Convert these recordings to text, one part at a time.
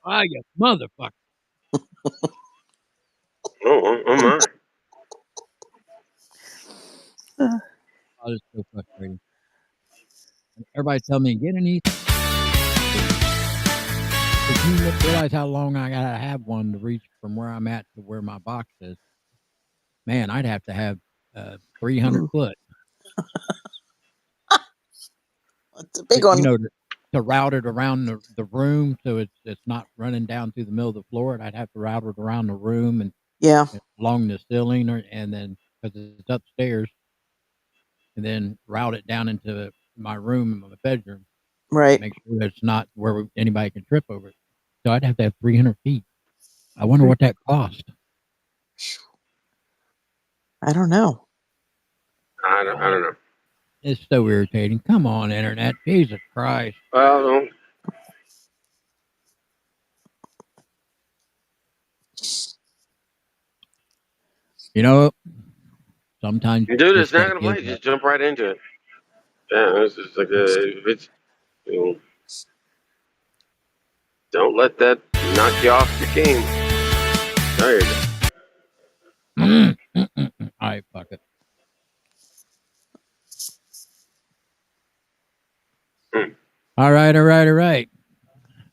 Ah, you motherfucker. Oh my. Oh, it's so frustrating. Everybody tell me, get an Ethernet. If you realize how long I gotta have one to reach from where I'm at to where my box is, man, I'd have to have 300 foot. It's a big one. You know, to route it around the room so it's not running down through the middle of the floor. I'd have to route it around the room and along the ceiling, and then because it's upstairs, and then route it down into my room and my bedroom. Right. Make sure that it's not where anybody can trip over it. So I'd have to have 300 feet. I wonder what that cost. I don't know. I don't know. It's so irritating. Come on, internet. Jesus Christ. Well, you know, sometimes dude, it's not gonna play. Just jump right into it. Yeah, it's just like it's. Don't let that knock you off your game. There you go. All right, fuck it. All right.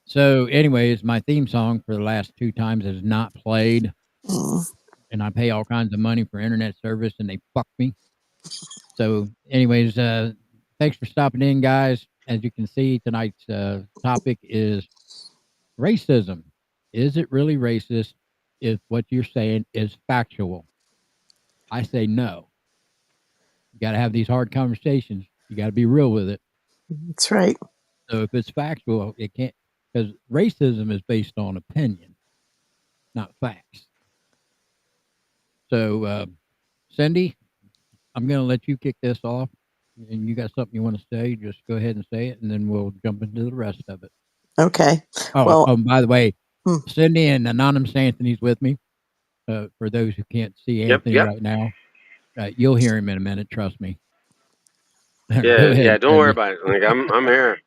So, anyways, my theme song for the last 2 times is not played. And I pay all kinds of money for internet service and they fuck me. So, anyways, thanks for stopping in, guys. As you can see, tonight's topic is racism. Is it really racist if what you're saying is factual? I say no. You got to have these hard conversations. You got to be real with it. That's right. So if it's factual, it can't, because racism is based on opinion, not facts. So, Cindy, I'm going to let you kick this off. And you got something you want to say, just go ahead and say it, and then we'll jump into the rest of it. Okay. Oh, by the way, Cindy and Anonymous Anthony's with me. For those who can't see Anthony right now, you'll hear him in a minute. Trust me. Yeah. Don't worry about it. Like I'm here.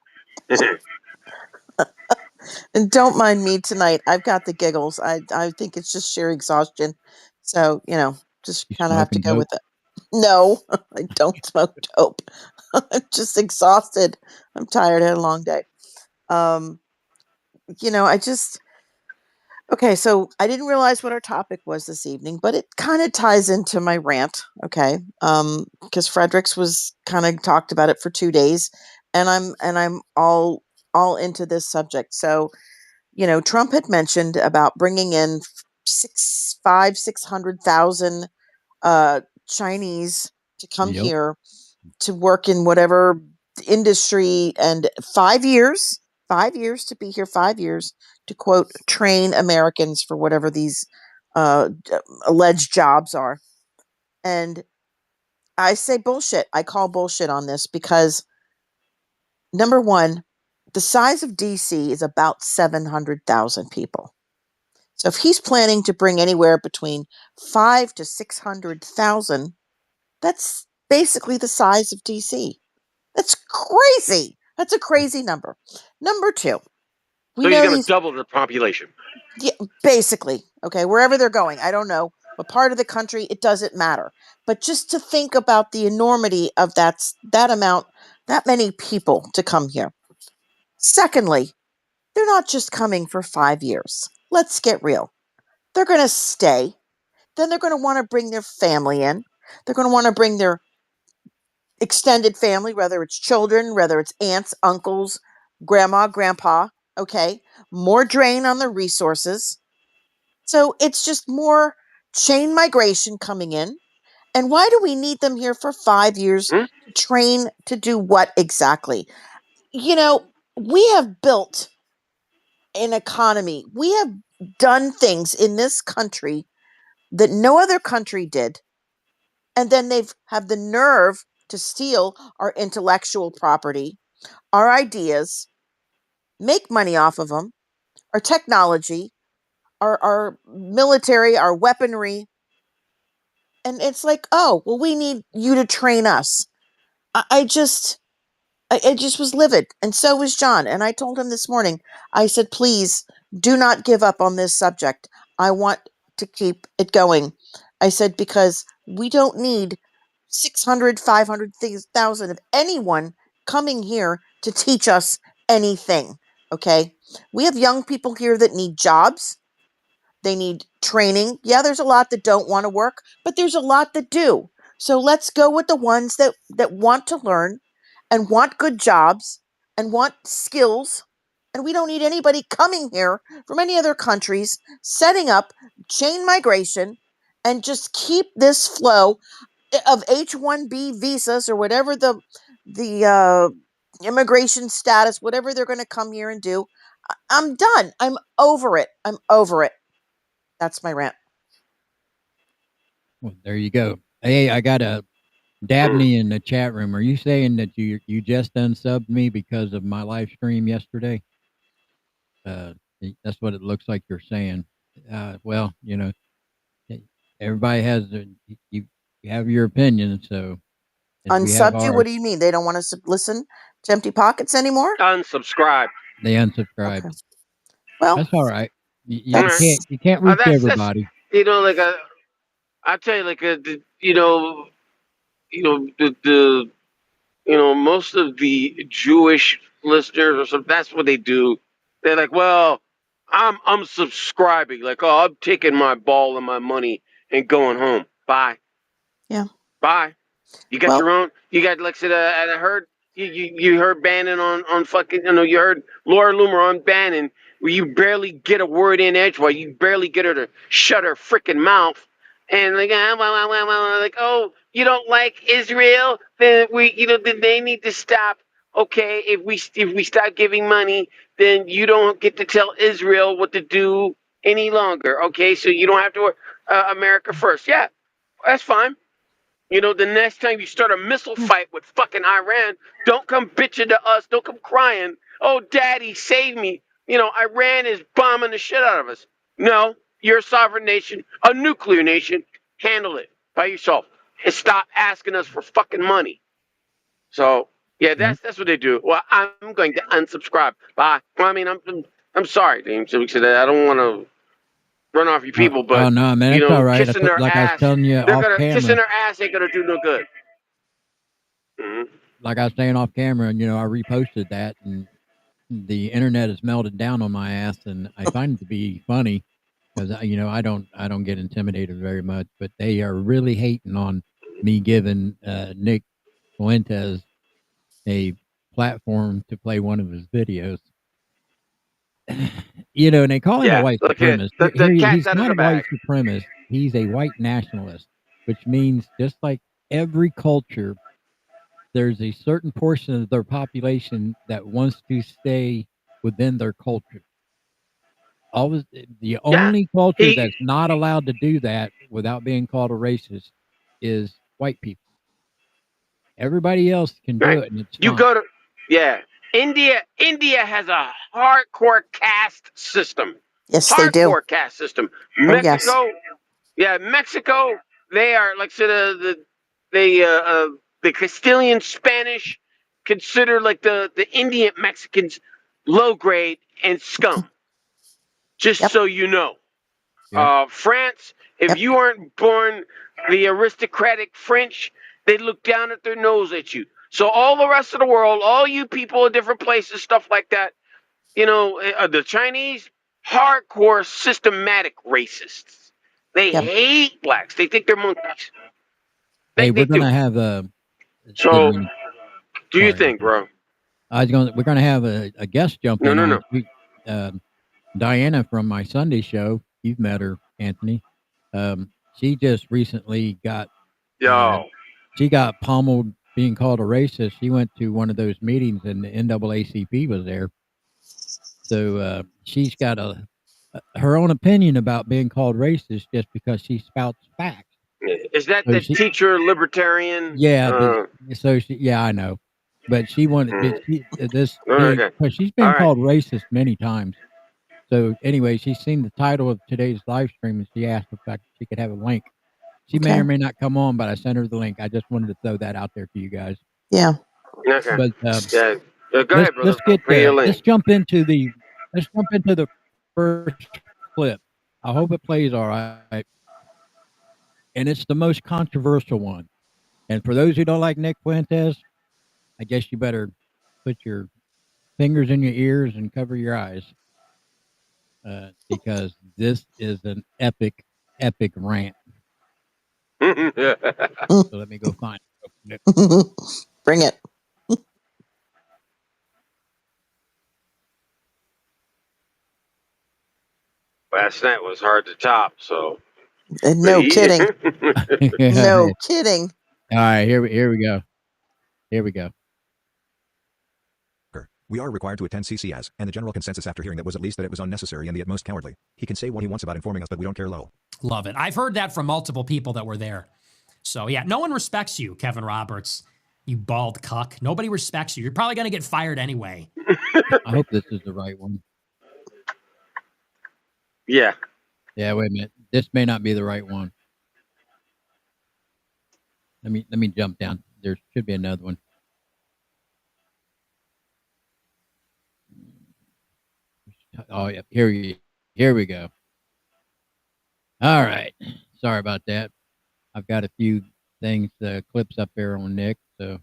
And don't mind me tonight. I've got the giggles. I think it's just sheer exhaustion. So, just kind of have to go with it. No, I don't smoke dope. I'm just exhausted. I'm tired. I had a long day. Okay, so I didn't realize what our topic was this evening, but it kind of ties into my rant. Okay. Because Fredericks was kind of talked about it for 2 days, and I'm all into this subject. So, Trump had mentioned about bringing in 600,000 Chinese to come here to work in whatever industry, and 5 years to be here, 5 years to, quote, train Americans for whatever these alleged jobs are. And I say bullshit. I call bullshit on this because, number one, the size of DC is about 700,000 people. So if he's planning to bring anywhere between 5 to 600,000, that's basically the size of DC. That's crazy. That's a crazy number. Number two, so he's going to double the population. Yeah, basically. Okay, wherever they're going, I don't know what part of the country. It doesn't matter. But just to think about the enormity of that amount, that many people to come here. Secondly, they're not just coming for 5 years. Let's get real. They're going to stay. Then they're going to want to bring their family in. They're going to want to bring their extended family, whether it's children, whether it's aunts, uncles, grandma, grandpa. Okay, more drain on the resources. So it's just more chain migration coming in. And why do we need them here for 5 years to train to do what exactly? We have built an economy. We have done things in this country that no other country did. And then they've have the nerve to steal our intellectual property, our ideas, make money off of them, our technology, our military, our weaponry. And it's like, oh, well, we need you to train us. I just was livid. And so was John. And I told him this morning, I said, please, do not give up on this subject. I want to keep it going. I said, because we don't need 600, 500,000 of anyone coming here to teach us anything. Okay. We have young people here that need jobs. They need training. Yeah, there's a lot that don't want to work, but there's a lot that do. So let's go with the ones that want to learn and want good jobs and want skills. And we don't need anybody coming here from any other countries, setting up chain migration, and just keep this flow of H-1B visas or whatever the immigration status, whatever they're going to come here and do. I'm done. I'm over it. I'm over it. That's my rant. Well, there you go. Hey, I got a Dabney in the chat room. Are you saying that you just unsubbed me because of my live stream yesterday? That's what it looks like you're saying. Well, everybody has you have your opinion, so we have Unsubbed you? ours. What do you mean? They don't want us to listen to Empty Pockets anymore? Unsubscribe. They unsubscribed. Okay. Well, That's all right. You That's- can't reach That's everybody. like I tell you, like most of the Jewish listeners or something. That's what they do. They're like, well, I'm subscribing. Like, oh, I'm taking my ball and my money and going home. Bye. Yeah. Bye. You got your own. You got, like I said, I heard you heard Bannon on fucking. You heard Laura Loomer on Bannon, where you barely get a word in edgewise. You barely get her to shut her freaking mouth. And like, like, oh, you don't like Israel? Then then they need to stop. Okay, if we stop giving money, then you don't get to tell Israel what to do any longer. Okay, so you don't have to America first. Yeah, that's fine. The next time you start a missile fight with fucking Iran, don't come bitching to us. Don't come crying. Oh, daddy, save me. Iran is bombing the shit out of us. No, you're a sovereign nation, a nuclear nation. Handle it by yourself and stop asking us for fucking money. So, yeah, that's what they do. Well, I'm going to unsubscribe. Bye. Well, I mean, I'm sorry, James. I don't want to run off your people, but oh no, man, it's all right. kissing their Like ass, I was telling you off camera, kissing their ass ain't gonna do no good. Mm-hmm. Like I was saying off camera, and I reposted that, and the internet has melted down on my ass, and I find it to be funny because I don't get intimidated very much, but they are really hating on me giving Nick Fuentes a platform to play one of his videos. And they call him a white supremacist. He's not a white supremacist. He's a white nationalist, which means just like every culture, there's a certain portion of their population that wants to stay within their culture. Always, the only culture that's not allowed to do that without being called a racist is white people. Everybody else can do it, and it's you fine. go to India has a hardcore caste system. Yes, they do. Hardcore caste system. Mexico, Mexico. They are like the Castilian Spanish consider like the Indian Mexicans low grade and scum. Just so you know. France, if you aren't born the aristocratic French, they look down at their nose at you. So all the rest of the world, all you people in different places, stuff like that, the Chinese, hardcore systematic racists. They hate blacks. They think they're monkeys. Hey, we're gonna have a. So, do you think, bro? We're gonna have a guest jump in. No. Diana from my Sunday show. You've met her, Anthony. She just recently got. She got pummeled being called a racist. She went to one of those meetings, and the NAACP was there. So she's got her own opinion about being called racist just because she spouts facts. Is that the teacher libertarian? Yeah. I know, but she wanted this because she's been called racist many times. So anyway, she's seen the title of today's live stream, and she asked if she could have a link. She may or may not come on, but I sent her the link. I just wanted to throw that out there for you guys. Yeah. Okay. But go ahead, brother. Let's jump into the first clip. I hope it plays all right. And it's the most controversial one. And for those who don't like Nick Fuentes, I guess you better put your fingers in your ears and cover your eyes. Because this is an epic rant. So let me go find it. Bring it. Last night was hard to top, so. No kidding. No kidding. All right, here we go. Here we go. We are required to attend CCS, and the general consensus after hearing that was at least that it was unnecessary and the utmost cowardly. He can say what he wants about informing us, but we don't care, Lowell. Love it. I've heard that from multiple people that were there. So, yeah, no one respects you, Kevin Roberts, you bald cuck. Nobody respects you. You're probably going to get fired anyway. I hope this is the right one. Yeah. Yeah, wait a minute. This may not be the right one. Let me jump down. There should be another one. Oh, yeah. Here we go. All right. Sorry about that. I've got a few things, clips up there on Nick. So.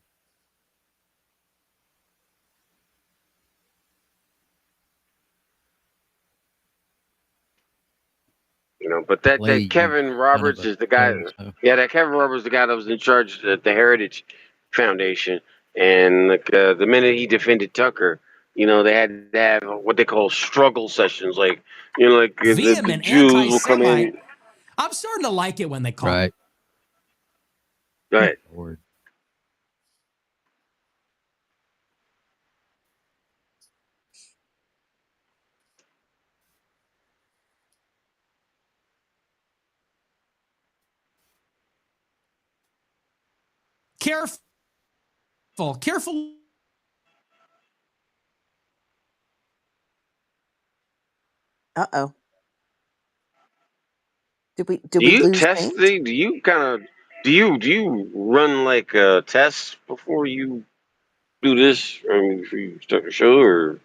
You know, but that Kevin Roberts is the guy. Yeah, that Kevin Roberts is the guy that was in charge of the Heritage Foundation. And like, the minute he defended Tucker, you know, they had to have what they call struggle sessions. Like, you know, like the Jews will come in. I'm starting to like it when they call it. Right. Lord. Careful. Uh-oh. Did we lose test the? Do you kind of do you run like tests before you do this? I mean, before you start the show, or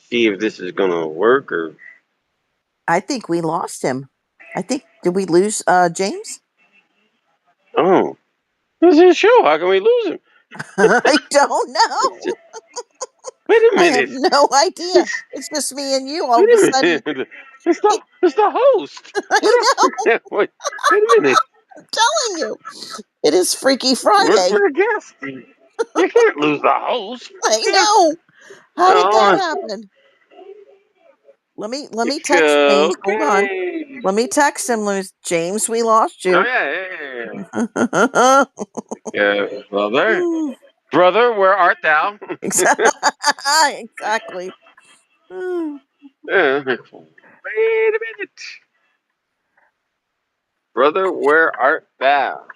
see if this is gonna work? Or I think we lost him. Did we lose James? Oh, this is a show. How can we lose him? I don't know. Wait a minute. I have no idea. It's just me and you all of a sudden. It's the host. I know. Wait a minute. I'm telling you. It is Freaky Friday. We're the guest. You can't lose the host. I know. How did that happen? Let me text James. Okay. Hold on. Let me text him. James, we lost you. Oh, yeah. Yeah, brother, where art thou? Exactly. Yeah. Wait a minute. Brother, where art thou?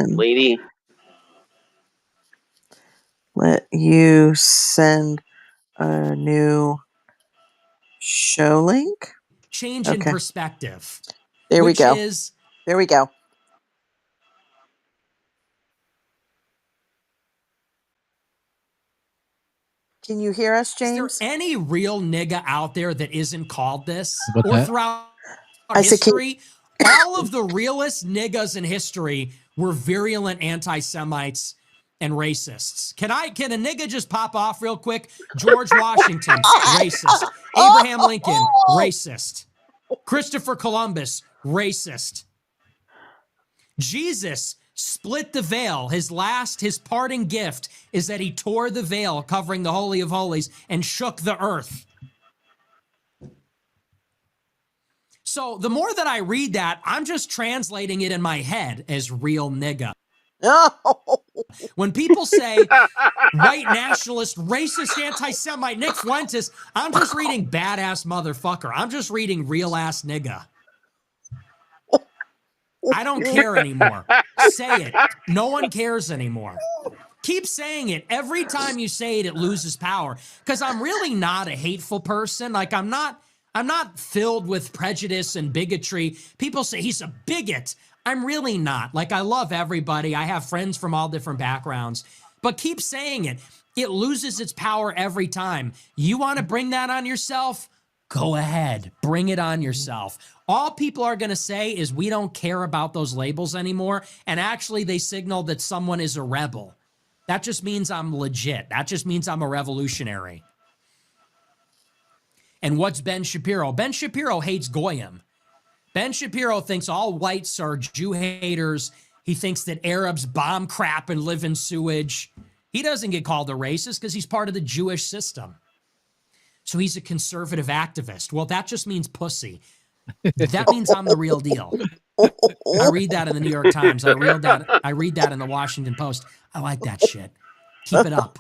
Lady. Let you send a new show link. Change in perspective. There we go. There we go. Can you hear us, James? Is there any real nigga out there that isn't called this? Throughout history, all of the realest niggas in history were virulent anti-Semites and racists. Can a nigga just pop off real quick? George Washington, racist. Abraham Lincoln, racist. Christopher Columbus, racist. Jesus split the veil. His parting gift is that he tore the veil covering the Holy of Holies and shook the earth. So the more that I read that, I'm just translating it in my head as real nigga. When people say white nationalist, racist, anti-Semite, Nick Fuentes, I'm just reading badass motherfucker. I'm just reading real ass nigga. I don't care anymore. Say it. No one cares anymore. Keep saying it. Every time you say it, it loses power. Because I'm really not a hateful person. Like, I'm not filled with prejudice and bigotry. People say he's a bigot. I'm really not. Like, I love everybody. I have friends from all different backgrounds. but keep saying it. It loses its power every time. You want to bring that on yourself? Go ahead, bring it on yourself. All people are going to say is we don't care about those labels anymore. And actually they signal that someone is a rebel. That just means I'm legit. That just means I'm a revolutionary. And what's Ben Shapiro? Ben Shapiro hates Goyim. Ben Shapiro thinks all whites are Jew haters. He thinks that Arabs bomb crap and live in sewage. He doesn't get called a racist because he's part of the Jewish system. So he's a conservative activist. Well, that just means pussy. That means I'm the real deal. I read that in the New York Times. I read that in the Washington Post. I like that shit. Keep it up.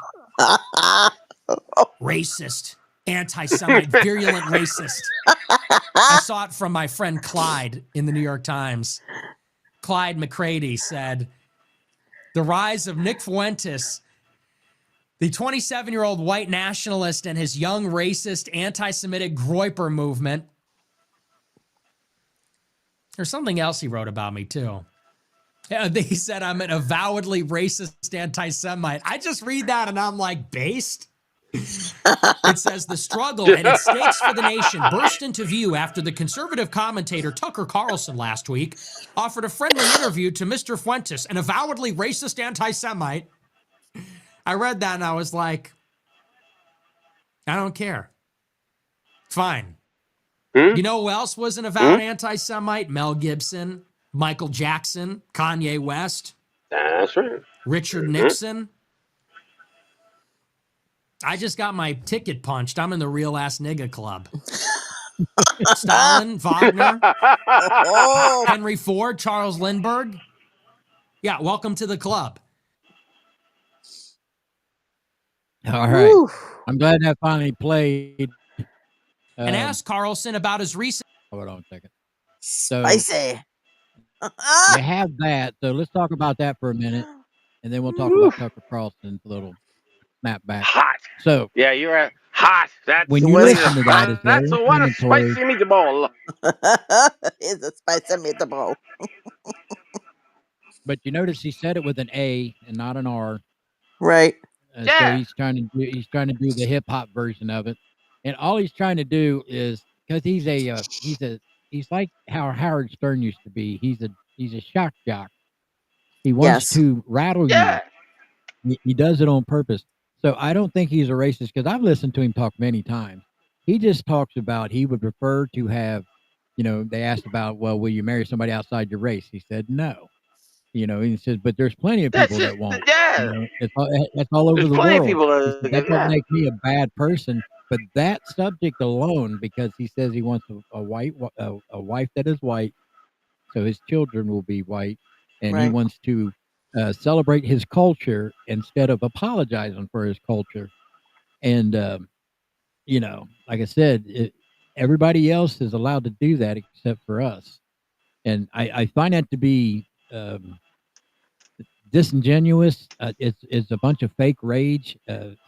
Racist, anti-Semite, virulent racist. I saw it from my friend Clyde in the New York Times. Clyde McCready said, the rise of Nick Fuentes, the 27-year-old white nationalist, and his young racist anti-Semitic Groyper movement. There's something else he wrote about me, too. He said I'm an avowedly racist anti-Semite. I just read that and I'm like, based? It says the struggle and its stakes for the nation burst into view after the conservative commentator Tucker Carlson last week offered a friendly interview to Mr. Fuentes, an avowedly racist anti-Semite. I read that and I was like, I don't care. Fine. You know who else was an avowed anti-Semite? Mel Gibson, Michael Jackson, Kanye West. That's right. Richard Nixon. I just got my ticket punched. I'm in the real ass nigga club. Stalin, Wagner, Henry Ford, Charles Lindbergh. Yeah, welcome to the club. All right. Woo. I'm glad that finally played. And ask Carlson about his recent. Hold on a second. So, spicy. You have that. So let's talk about that for a minute, and then we'll talk about Tucker Carlson's little map back. Hot. So yeah, you're right. Hot. That's when you listen to that, that's the one spicy meatball. It's a spicy meatball. But you notice he said it with an A and not an R. Right. So he's trying to do the hip hop version of it, and all he's trying to do is because he's like how Howard Stern used to be. He's a shock jock. He wants to rattle you. He does it on purpose. So I don't think he's a racist because I've listened to him talk many times. He just talks about he would prefer to have, they asked about, well, will you marry somebody outside your race? He said no. He says, but there's plenty of people that won't. Yeah. It's all over the world. That doesn't make me a bad person. But that subject alone, because he says he wants a wife that is white, so his children will be white, and he wants to celebrate his culture instead of apologizing for his culture. And like I said, everybody else is allowed to do that except for us. And I find that to be disingenuous. It's a bunch of fake rage,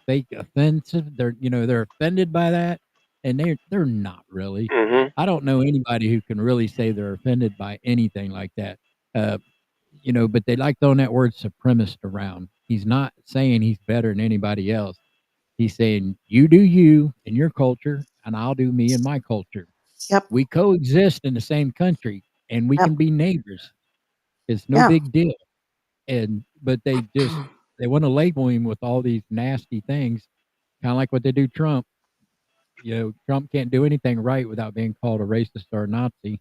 fake offensive. They're offended by that, and they're not really. I don't know anybody who can really say they're offended by anything like that. But they like throwing that word supremacist around. He's not saying he's better than anybody else. He's saying you do you in your culture, and I'll do me in my culture. Yep. We coexist in the same country, and we can be neighbors. It's no big deal. But they want to label him with all these nasty things, kind of like what they do Trump. Trump can't do anything right without being called a racist or a Nazi.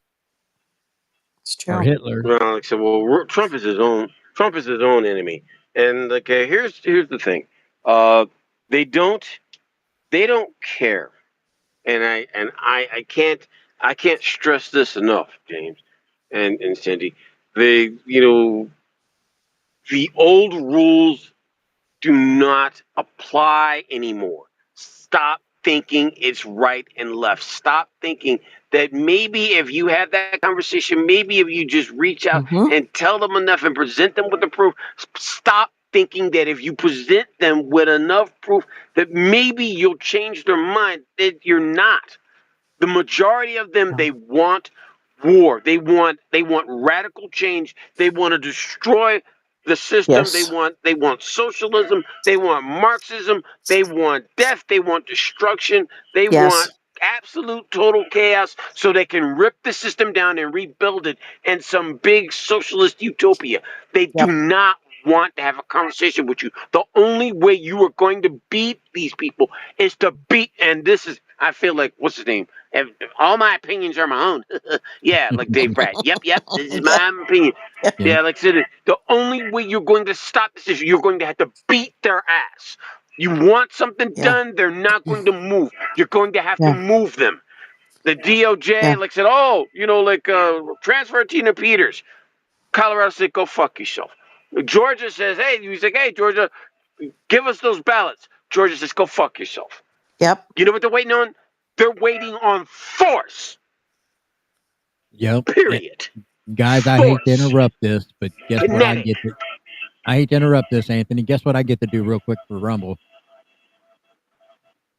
It's true. Or Hitler. Well, like I said, Trump is his own enemy. And here's the thing. They don't care. And I can't stress this enough, James and Cindy. The old rules do not apply anymore. Stop thinking it's right and left. Stop thinking that maybe if you have that conversation, maybe if you just reach out and tell them enough and present them with the proof, stop thinking that if you present them with enough proof that maybe you'll change their mind. That you're not. The majority of them, they want war. They want radical change. They want to destroy the system. Yes. They want socialism. They want Marxism. They want death. They want destruction. They want absolute total chaos so they can rip the system down and rebuild it in some big socialist utopia. They do not want to have a conversation with you. The only way you are going to beat these people is to beat, and this is, I feel like, what's his name? All my opinions are my own. Yeah, like Dave Pratt. Yep, this is my opinion. Yeah, like I said, the only way you're going to stop this is you're going to have to beat their ass. You want something done, they're not going to move. You're going to have to move them. The DOJ, like said, transfer Tina Peters. Colorado said, go fuck yourself. Georgia says, he's like, hey, Georgia, give us those ballots. Georgia says, go fuck yourself. Yep. You know what they're waiting on? They're waiting on force. Yep. Period. Guys, I hate to interrupt this, but guess what I get to... I hate to interrupt this, Anthony. Guess what I get to do real quick for Rumble?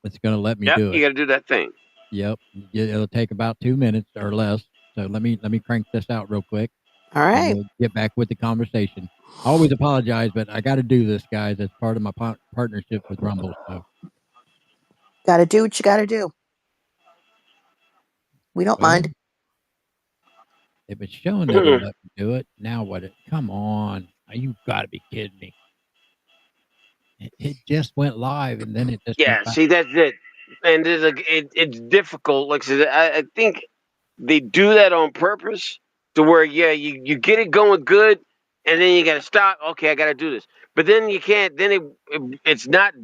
It's going to let me do it. You got to do that thing. Yep. It'll take about 2 minutes or less. So let me crank this out real quick. All right. We'll get back with the conversation. I always apologize, but I got to do this, guys. It's part of my partnership with Rumble. So, got to do what you got to do. We don't mind. If it's showing that it'll let me do it, now what? Come on. You got to be kidding me. It just went live, and then it just see, that's it. And it's difficult. Like I said, I think they do that on purpose to where, you get it going good, and then you got to stop. Okay, I got to do this. But then you can't. Then it's not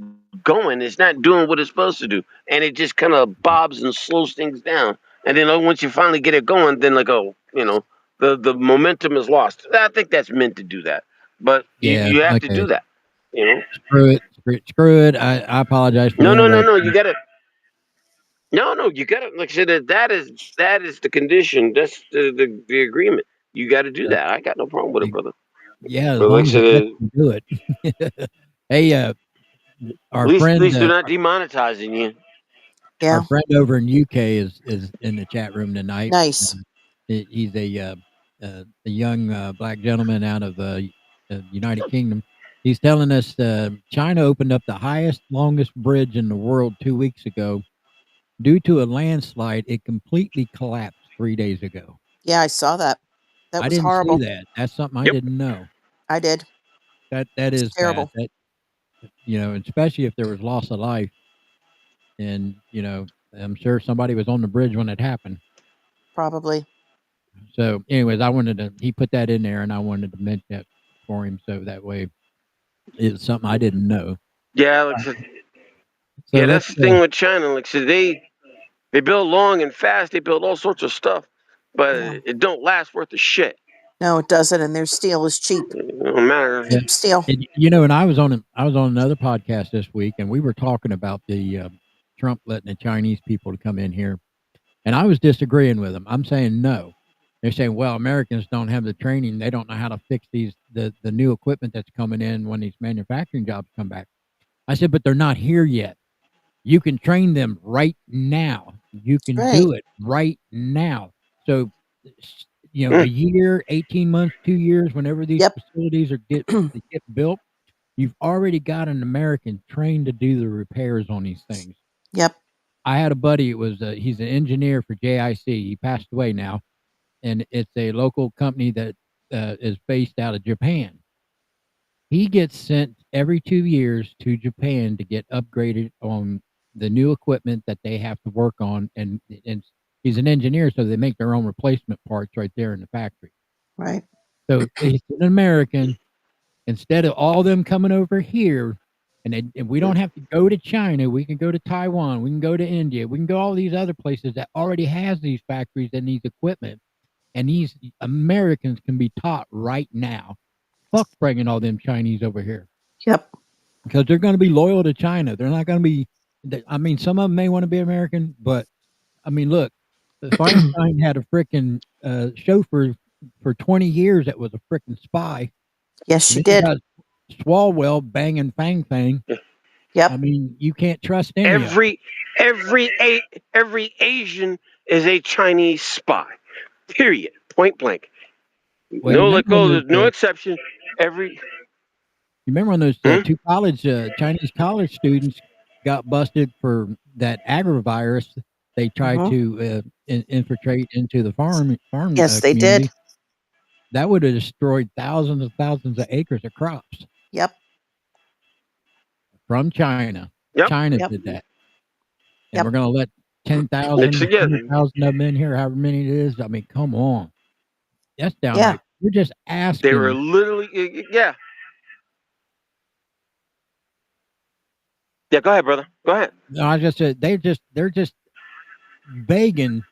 going. It's not doing what it's supposed to do, and it just kind of bobs and slows things down. And then once you finally get it going, then the momentum is lost. I think that's meant to do that, but you have to do that. You know, screw it. I apologize for no. You gotta. No, you gotta. Like I said, that is the condition. That's the agreement. You got to do that. I got no problem with it, brother. Yeah, as long as you do it. Hey, our friend. At least they're not demonetizing you. Yeah. Our friend over in UK is in the chat room tonight. Nice. He's a young black gentleman out of the United Kingdom. He's telling us China opened up the highest, longest bridge in the world 2 weeks ago. Due to a landslide, it completely collapsed 3 days ago. Yeah, I saw that. That was horrible. I didn't see that. That's something I didn't know. I did. That is terrible. Bad. That, especially if there was loss of life. And, I'm sure somebody was on the bridge when it happened. Probably. So, anyways, he put that in there, and I wanted to mention that for him, so that way it's something I didn't know. Yeah, that's the thing with China. Like, so they build long and fast. They build all sorts of stuff, but it don't last worth a shit. No, it doesn't, and their steel is cheap. It don't matter. Cheap steel. And I was on another podcast this week, and we were talking about the Trump letting the Chinese people to come in here, and I was disagreeing with them. I'm saying no. They're saying, well, Americans don't have the training. They don't know how to fix the new equipment that's coming in when these manufacturing jobs come back. I said, but they're not here yet. You can train them right now. You can do it right now. So, a year, 18 months, 2 years, whenever these facilities get built, you've already got an American trained to do the repairs on these things. Yep. I had a buddy. He's an engineer for JIC. He passed away now. And it's a local company that is based out of Japan. He gets sent every 2 years to Japan to get upgraded on the new equipment that they have to work on. And he's an engineer, so they make their own replacement parts right there in the factory. Right. So he's an American. Instead of all them coming over here, and we don't have to go to China. We can go to Taiwan. We can go to India. We can go all these other places that already has these factories and these equipment. And these Americans can be taught right now. Fuck bringing all them Chinese over here. Yep. Because they're going to be loyal to China. They're not going to be, some of them may want to be American, but, look, Feinstein had a freaking chauffeur for 20 years that was a freaking spy. Yes, she did. Swalwell banging Fang Fang. Yep. You can't trust any every Asian is a Chinese spy. Period. Point blank. Well, no let go. There's no exception. You remember when those two Chinese college students got busted for that agrivirus? They tried to infiltrate into the farm Yes, they community. did. That would have destroyed thousands of acres of crops. Yep. From China. Yep. China did that. And we're going to let 10,000, 100,000 of them in here, however many it is. I mean, come on. That's downright. You're just asking. They were literally, yeah. Yeah, go ahead, brother. Go ahead. No, I just said they're just begging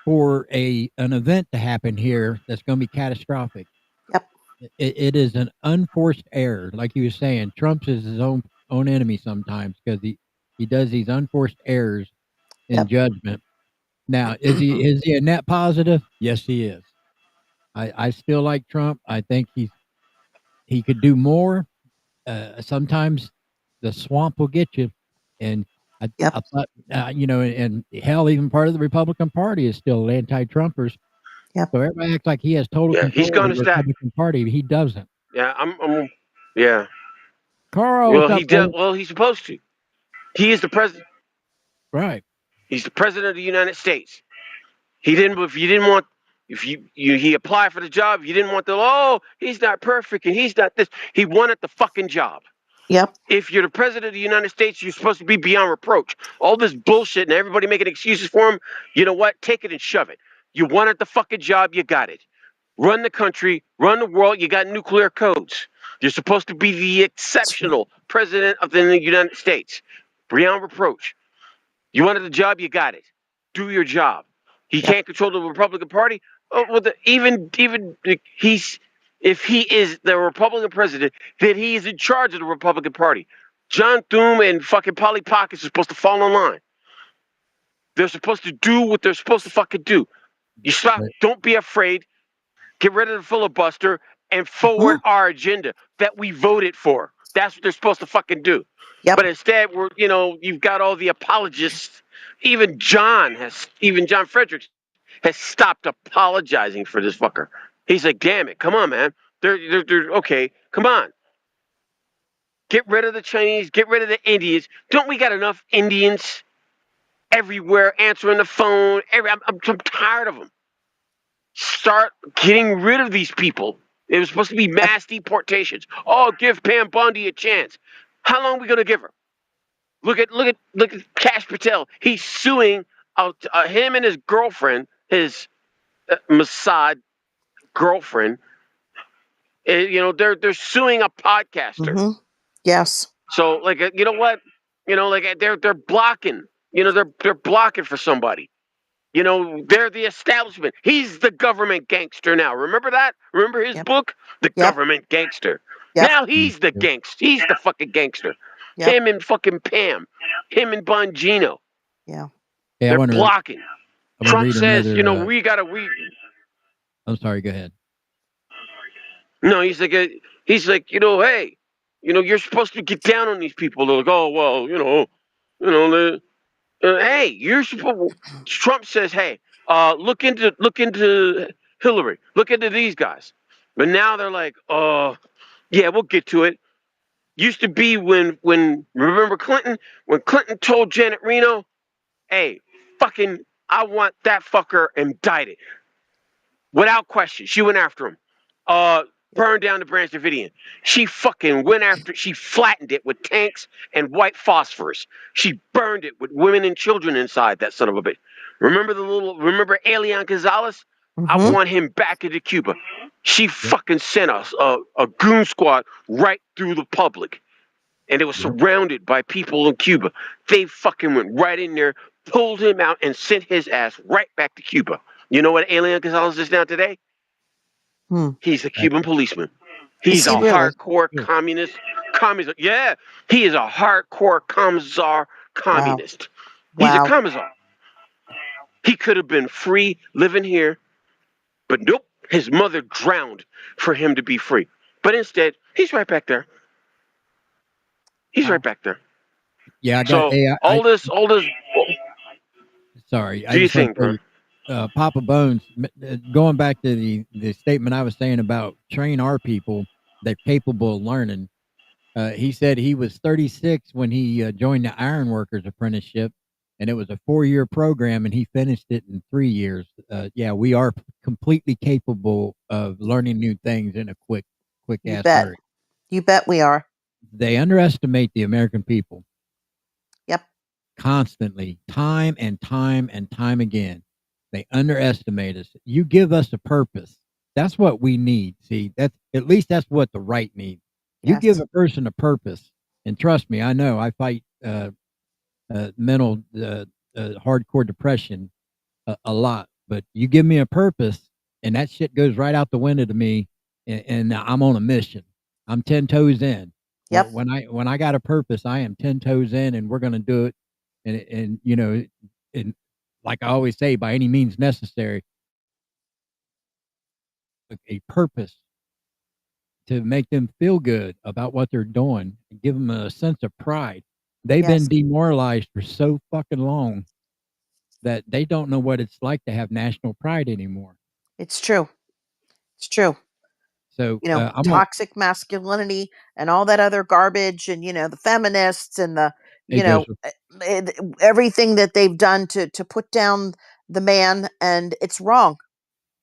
for an event to happen here that's going to be catastrophic. Yep. It is an unforced error, like you were saying. Trump is his own enemy sometimes because he does these unforced errors in judgment. Now, is he a net positive? Yes, he is. I still like Trump. I think he could do more. Sometimes the swamp will get you, and I thought, and hell, even part of the Republican Party is still anti-Trumpers. Yep. So everybody acts like he has total control he's gonna of the Republican Party. He doesn't. Yeah, yeah. Carl, well, he's supposed to. He is the president. Right. He's the president of the United States. If he applied for the job, you didn't want he's not perfect and he's not this. He wanted the fucking job. Yep. If you're the president of the United States, you're supposed to be beyond reproach. All this bullshit and everybody making excuses for him, you know what? Take it and shove it. You wanted the fucking job, you got it. Run the country, run the world, you got nuclear codes. You're supposed to be the exceptional president of the United States. Beyond reproach. You wanted the job, you got it. Do your job. He can't control the Republican Party. Oh, well, if he is the Republican president, then he is in charge of the Republican Party. John Thune and fucking Polly Pockets are supposed to fall in line. They're supposed to do what they're supposed to fucking do. You stop. Don't be afraid. Get rid of the filibuster and forward our agenda that we voted for. That's what they're supposed to fucking do. Yep. But instead, you've got all the apologists. Even John Fredericks has stopped apologizing for this fucker. He's like, damn it, come on, man. They're okay. Come on. Get rid of the Chinese. Get rid of the Indians. Don't we got enough Indians everywhere answering the phone? I'm tired of them. Start getting rid of these people. It was supposed to be mass deportations. Oh, give Pam Bondi a chance. How long are we gonna give her? Look at Kash Patel. He's suing him and his girlfriend, his Mossad girlfriend. They're suing a podcaster. Mm-hmm. Yes. So you know what? They're blocking. They're blocking for somebody. They're the establishment. He's the government gangster now. Remember that? Remember his book, The Government Gangster. Yep. Now he's the gangster. He's the fucking gangster. Yep. Him and fucking Pam. Him and Bongino. Yeah. They're blocking. Trump says, we gotta. I'm sorry. Go ahead. No, he's like, hey, you're supposed to get down on these people. They're like, oh well, hey, you're supposed. Trump says, hey, look into Hillary. Look into these guys. But now they're like, yeah, we'll get to it. Used to be when remember Clinton? When Clinton told Janet Reno, hey, fucking, I want that fucker indicted. Without question. She went after him. Burned down the Branch Davidian. She fucking went after it. She flattened it with tanks and white phosphorus. She burned it with women and children inside, that son of a bitch. Remember Elian Gonzalez? Mm-hmm. I want him back into Cuba. She fucking sent us a goon squad right through the public. And it was surrounded by people in Cuba. They fucking went right in there, pulled him out, and sent his ass right back to Cuba. You know what Elian Gonzalez is now today? He's a Cuban policeman. He's a hardcore communist. Yeah, he is a hardcore commissar communist. Wow. He's a commissar. He could have been free living here, but nope. His mother drowned for him to be free. But instead, he's right back there. He's right back there. Yeah, I got all this. Sorry, Do you think, bro? Papa Bones, going back to the statement I was saying about train our people, they're capable of learning. He said he was 36 when he joined the ironworkers apprenticeship, and it was a 4-year program, and he finished it in 3 years. Yeah, we are completely capable of learning new things in a quick You ass bet. hurry. You bet we are. They underestimate the American people. Yep. Constantly, time and time and time again. They underestimate us. You give us a purpose. That's what we need. See, that's at least that's what the right needs. You Yes. give a person a purpose, and trust me, I know I fight mental hardcore depression a lot. But you give me a purpose, and that shit goes right out the window to me, and I'm on a mission. I'm 10 toes in. Yep. When I got a purpose, I am 10 toes in, and we're gonna do it. And you know, and like I always say, by any means necessary, a purpose to make them feel good about what they're doing and give them a sense of pride. They've been demoralized for so fucking long that they don't know what it's like to have national pride anymore. It's true. It's true. So, toxic masculinity and all that other garbage, and the feminists and the everything that they've done to put down the man, and it's wrong.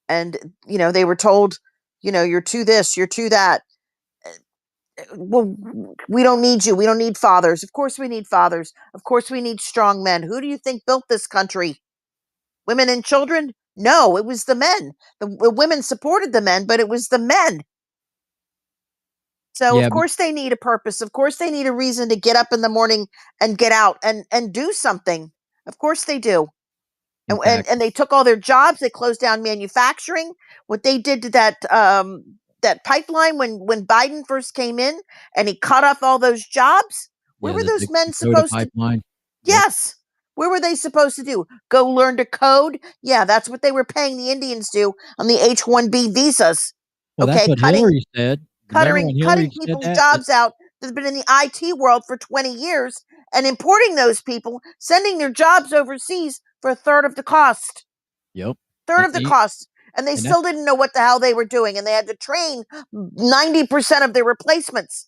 And they were told, you're too this, you're too that. Well, we don't need you. We don't need fathers. Of course we need fathers. Of course we need strong men. Who do you think built this country? Women and children? No, it was the men. The women supported the men, but it was the men. So of course they need a purpose. Of course they need a reason to get up in the morning and get out and do something. Of course they do. Exactly. And they took all their jobs. They closed down manufacturing. What they did to that pipeline when Biden first came in and he cut off all those jobs. Where were those men supposed to? Yes. Where were they supposed to do? Go learn to code? Yeah, that's what they were paying the Indians to on the H-1B visas. Well, that's what Hillary said. Cutting people's jobs out that have been in the IT world for 20 years and importing those people, sending their jobs overseas for a third of the cost. Yep. Third of the cost. And they still didn't know what the hell they were doing. And they had to train 90% of their replacements.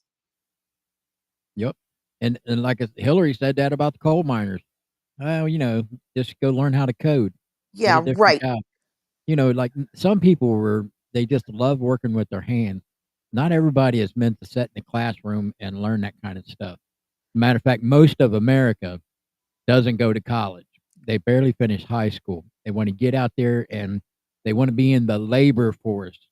Yep. And like Hillary said that about the coal miners. Well, just go learn how to code. Yeah, right. Job. Like some people they just love working with their hands. Not everybody is meant to sit in the classroom and learn that kind of stuff. Matter of fact, most of America doesn't go to college. They barely finish high school. They want to get out there and they want to be in the labor force.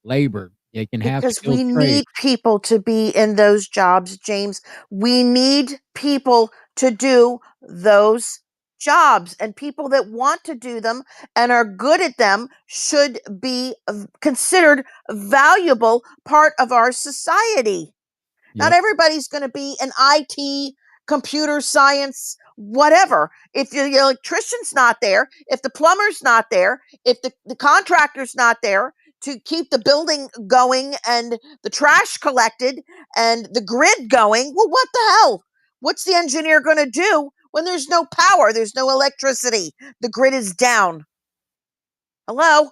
Labor. They can have because we need people to be in those jobs, James. We need people to do those jobs, and people that want to do them and are good at them should be considered a valuable part of our society. Yep. Not everybody's going to be an IT, computer science, whatever. If the electrician's not there, if the plumber's not there, if the contractor's not there to keep the building going and the trash collected and the grid going, well, what the hell? What's the engineer going to do when there's no power, there's no electricity, the grid is down? Hello?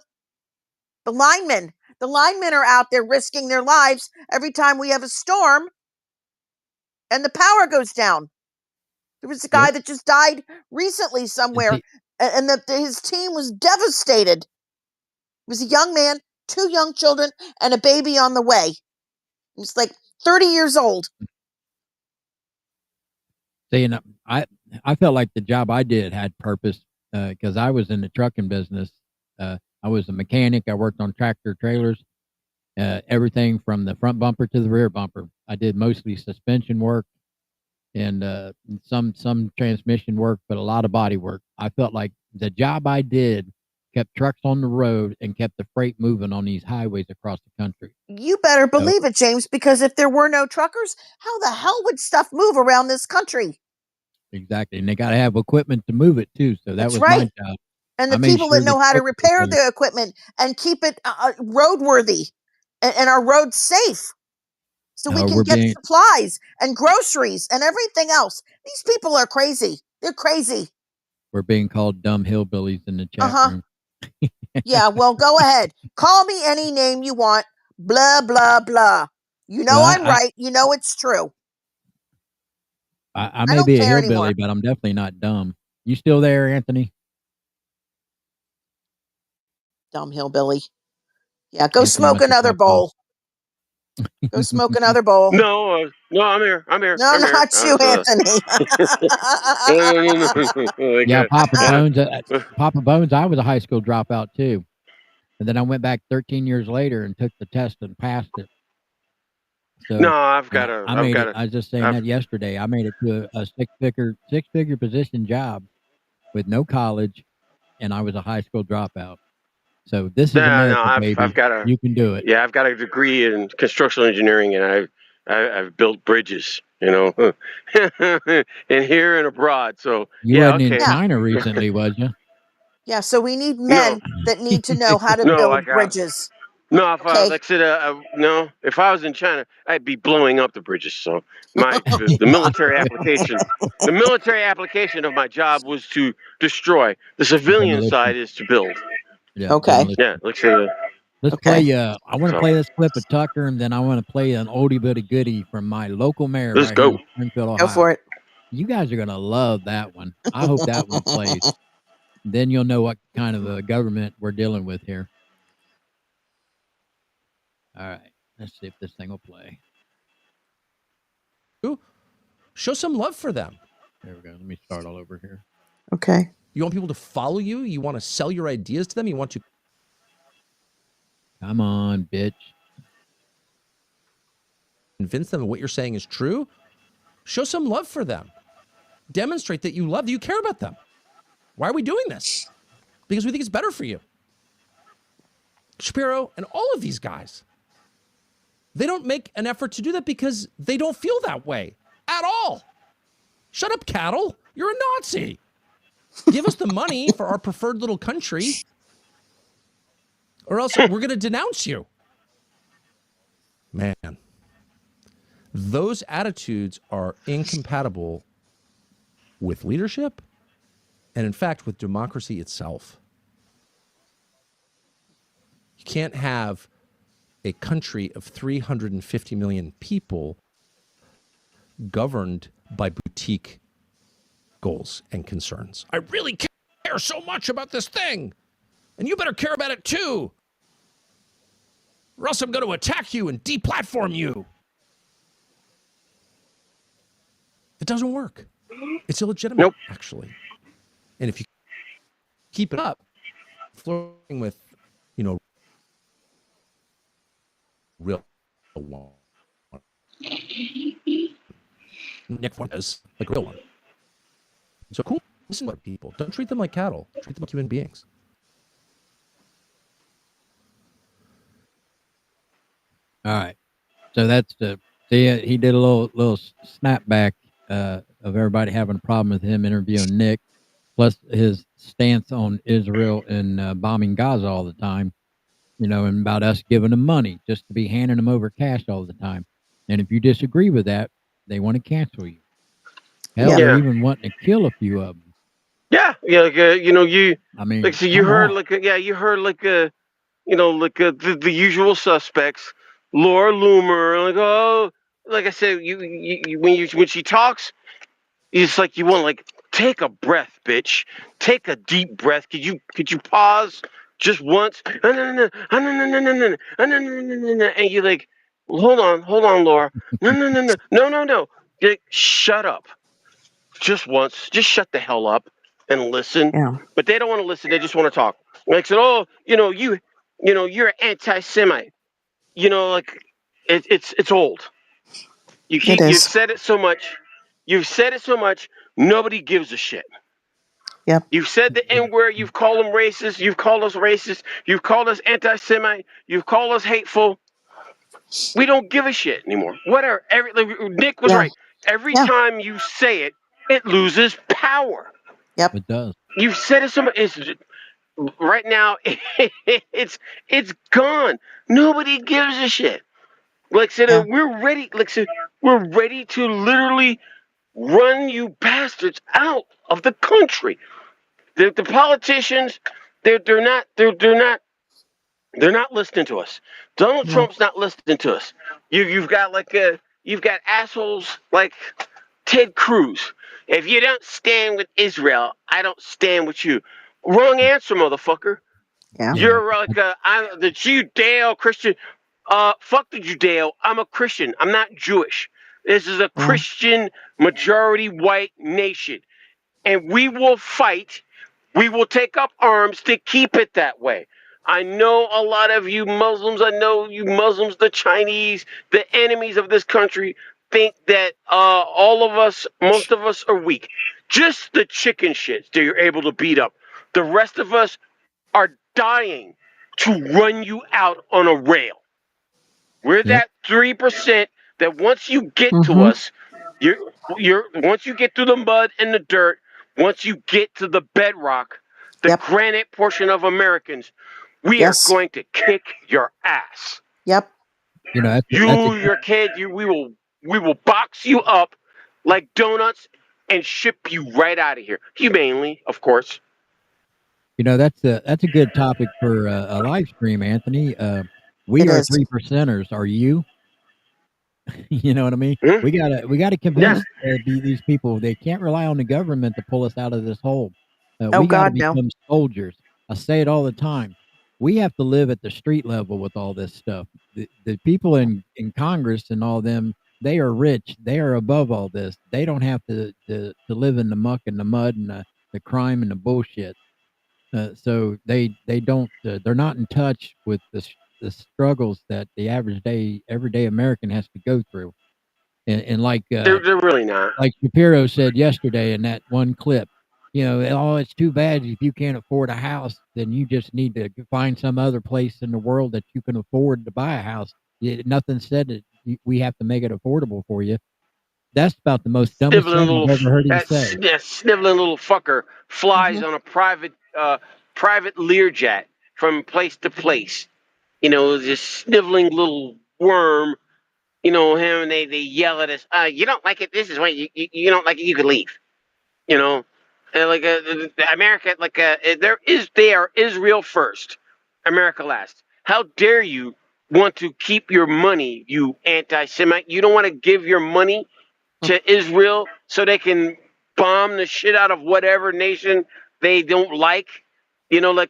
The linemen are out there risking their lives every time we have a storm and the power goes down. There was a guy that just died recently somewhere, and his team was devastated. It was a young man, 2 young children, and a baby on the way. He was like 30 years old. See, I felt like the job I did had purpose because I was in the trucking business. I was a mechanic. I worked on tractor trailers, everything from the front bumper to the rear bumper. I did mostly suspension work and some transmission work, but a lot of body work. I felt like the job I did kept trucks on the road and kept the freight moving on these highways across the country. You better believe it, James, because if there were no truckers, how the hell would stuff move around this country? Exactly. And they got to have equipment to move it too. So that was my job. And the people that know how to repair the equipment and keep it roadworthy and our roads safe. So we can get supplies and groceries and everything else. These people are crazy. They're crazy. We're being called dumb hillbillies in the chat room. Yeah, well, go ahead. Call me any name you want. Blah, blah, blah. You know I'm right. You know it's true. I may be a hillbilly, but I'm definitely not dumb. You still there, Anthony? Dumb hillbilly. Yeah, go smoke another bowl. Go smoke another bowl. No, I'm here. No, not you, Anthony. Yeah, Papa Bones. Papa Bones. I was a high school dropout too, and then I went back 13 years later and took the test and passed it. So no, I've got to. I was just saying that yesterday. I made it to a six-figure position job with no college, and I was a high school dropout. So this is America, baby. You can do it. Yeah, I've got a degree in construction engineering, and I've built bridges, and here and abroad. So you wasn't in China recently, was you? Yeah, so we need men that need to know how to build bridges. No, if like I said, no, if I was in China, I'd be blowing up the bridges. So the military application of my job was to destroy. The civilian side is to build. Yeah. Okay. Yeah. Let's play. I want to play this clip of Tucker, and then I want to play an oldie but a goodie from my local mayor. Let's go. Here in Springfield, Ohio. Go for it. You guys are gonna love that one. I hope that one plays. Then you'll know what kind of a government we're dealing with here. All right, let's see if this thing will play. Show some love for them. There we go. Let me start all over here. Okay. You want people to follow you? You want to sell your ideas to them? You want to... Come on, bitch. Convince them that what you're saying is true? Show some love for them. Demonstrate that you love them. You care about them. Why are we doing this? Because we think it's better for you. Shapiro and all of these guys, they don't make an effort to do that because they don't feel that way at all. Shut up, cattle. You're a Nazi. Give us the money for our preferred little country, or else we're going to denounce you. Man, those attitudes are incompatible with leadership and, in fact, with democracy itself. You can't have a country of 350 million people governed by boutique goals and concerns. I really care so much about this thing, and you better care about it too, or else I'm going to attack you and deplatform you. It doesn't work. It's illegitimate, actually. And if you keep it up, flirting with, real one. Nick Fuentes, like a real one. So cool. Listen to people. Don't treat them like cattle. Treat them like human beings. All right. So that's he did a little snapback of everybody having a problem with him interviewing Nick, plus his stance on Israel and bombing Gaza all the time, and about us giving them money just to be handing them over cash all the time. And if you disagree with that, they want to cancel you. Hell, they're even wanting to kill a few of them. Yeah, I mean, like, so you heard the usual suspects, Laura Loomer, like I said, when she talks, it's like you want take a breath, bitch, take a deep breath. Could you pause just once? And you're like, hold on, Laura, no, shut up, just once, just shut the hell up and listen. Yeah. But they don't want to listen. They just want to talk. Like, so, you're an anti-Semite. It's old. You've said it so much. You've said it so much. Nobody gives a shit. Yep. You've said the N-word. You've called them racist. You've called us racist. You've called us anti-Semite. You've called us hateful. We don't give a shit anymore. Whatever. Nick was right. Every time you say it, it loses power. Yep. It does. You've said it so much. Right now, it's gone. Nobody gives a shit. Like said, we're ready. Like said, we're ready to literally run you bastards out of the country. The politicians, They're not listening to us. Donald Trump's not listening to us. You've got assholes like Ted Cruz. If you don't stand with Israel, I don't stand with you. Wrong answer, motherfucker. Yeah. You're like I'm the Judeo Christian. Fuck the Judeo. I'm a Christian. I'm not Jewish. This is a Christian majority white nation, and we will fight. We will take up arms to keep it that way. I know a lot of you Muslims. I know you Muslims, the Chinese, the enemies of this country, think that all of us, most of us, are weak. Just the chicken shits that you're able to beat up. The rest of us are dying to run you out on a rail. We're that 3% that once you get to us, you're once you get through the mud and the dirt, once you get to the bedrock, the granite portion of Americans, we are going to kick your ass. Yep. You know, your kid, we will box you up like donuts and ship you right out of here, humanely, of course. You know, that's a good topic for a live stream, Anthony. We are 3%ers. Are you? You know what I mean? Mm-hmm. We gotta convince these people they can't rely on the government to pull us out of this hole. We gotta become soldiers. I say it all the time. We have to live at the street level with all this stuff. The people in Congress and all them, they are rich. They are above all this. They don't have to live in the muck and the mud and the crime and the bullshit. So they don't they're not in touch with the struggles that the everyday American has to go through, and like they're really not. Like Shapiro said yesterday in that one clip, you know, oh, it's too bad if you can't afford a house, then you just need to find some other place in the world that you can afford to buy a house. Nothing said that we have to make it affordable for you. That's about the most dumbest thing I've ever heard him say. That sniveling little fucker flies on a private Learjet from place to place. You know, this sniveling little worm. You know him, and they yell at us. You don't like it. This is why you don't like it. You could leave. You know, and America, they are Israel first, America last. How dare you want to keep your money, you anti-Semite? You don't want to give your money to Israel so they can bomb the shit out of whatever nation they don't like. You know, let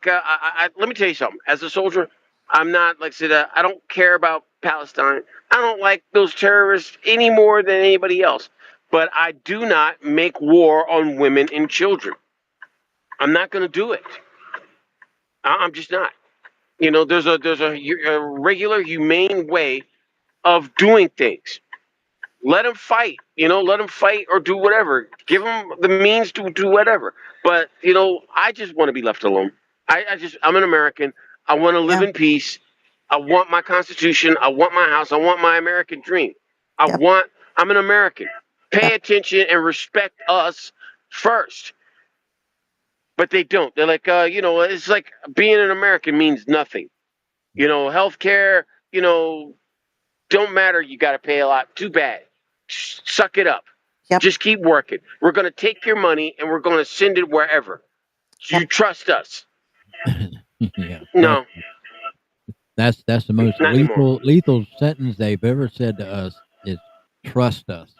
me tell you something. As a soldier, I'm not like I said. I don't care about Palestine. I don't like those terrorists any more than anybody else. But I do not make war on women and children. I'm not going to do it. I'm just not. You know, there's a regular humane way of doing things. Let them fight. You know, let them fight or do whatever. Give them the means to do whatever. But you know, I just want to be left alone. I'm an American. I want to live in peace. I want my Constitution. I want my house. I want my American dream. I'm an American. Pay attention and respect us first. But they don't. They're like, you know, it's like being an American means nothing. You know, healthcare, you know, don't matter. You got to pay a lot. Too bad. Suck it up. Just keep working. We're going to take your money and we're going to send it wherever. You trust us. No. That's the most lethal sentence they've ever said to us is trust us.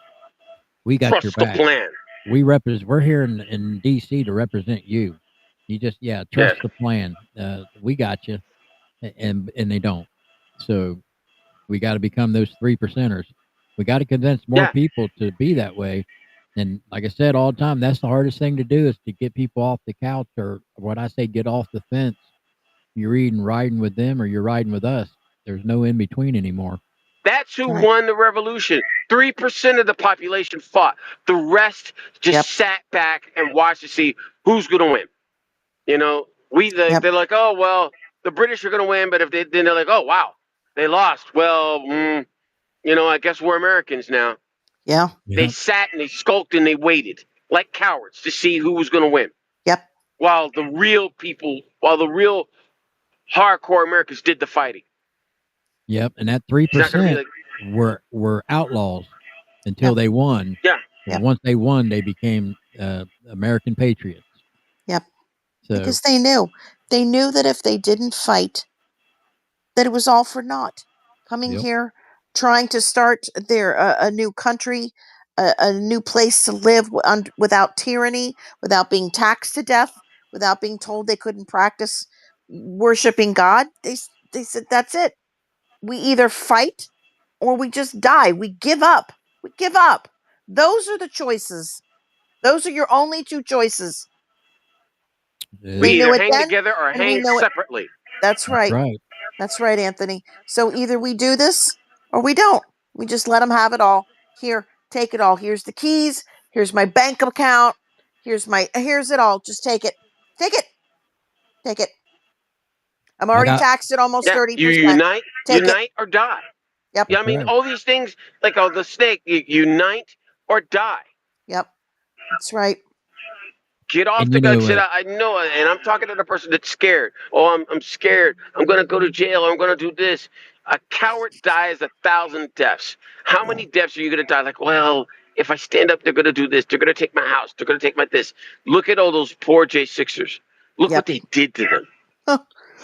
We got your back. Plan. We're here in DC to represent you. You just trust the plan. We got you. And they don't. So we got to become those 3%ers. We got to convince more people to be that way. And like I said all the time, that's the hardest thing to do is to get people off the couch, or what I say, get off the fence. You're either riding with them or you're riding with us. There's no in between anymore. That's who won the revolution. 3% of the population fought. The rest just sat back and watched to see who's going to win. You know, they're like, oh, well, the British are going to win, but then they're like, oh, wow, they lost. Well, you know, I guess we're Americans now. Yeah. They sat and they skulked and they waited like cowards to see who was going to win. Yep. While the real hardcore Americans did the fighting. Yep, and that 3% were outlaws until they won. Yeah. And once they won, they became American patriots. Yep. So, because they knew They knew that if they didn't fight, that it was all for naught. Coming here, trying to start a new country, a new place to live without tyranny, without being taxed to death, without being told they couldn't practice worshiping God. They said, that's it. We either fight or we just die. We give up. We give up. Those are the choices. Those are your only two choices. We either hang together or hang separately. That's right. That's right, Anthony. So either we do this or we don't. We just let them have it all. Here, take it all. Here's the keys. Here's my bank account. Here's it all. Just take it. Take it. Take it. I'm already taxed at almost 30%. You unite or die. Yep. Yeah, I mean, all these things, like the snake, you unite or die. Yep. That's right. Get off the gun shit. I know, and I'm talking to the person that's scared. Oh, I'm scared. I'm going to go to jail. I'm going to do this. A coward dies 1,000 deaths. How many deaths are you going to die? Like, well, if I stand up, they're going to do this. They're going to take my house. They're going to take my this. Look at all those poor J6ers. Look what they did to them.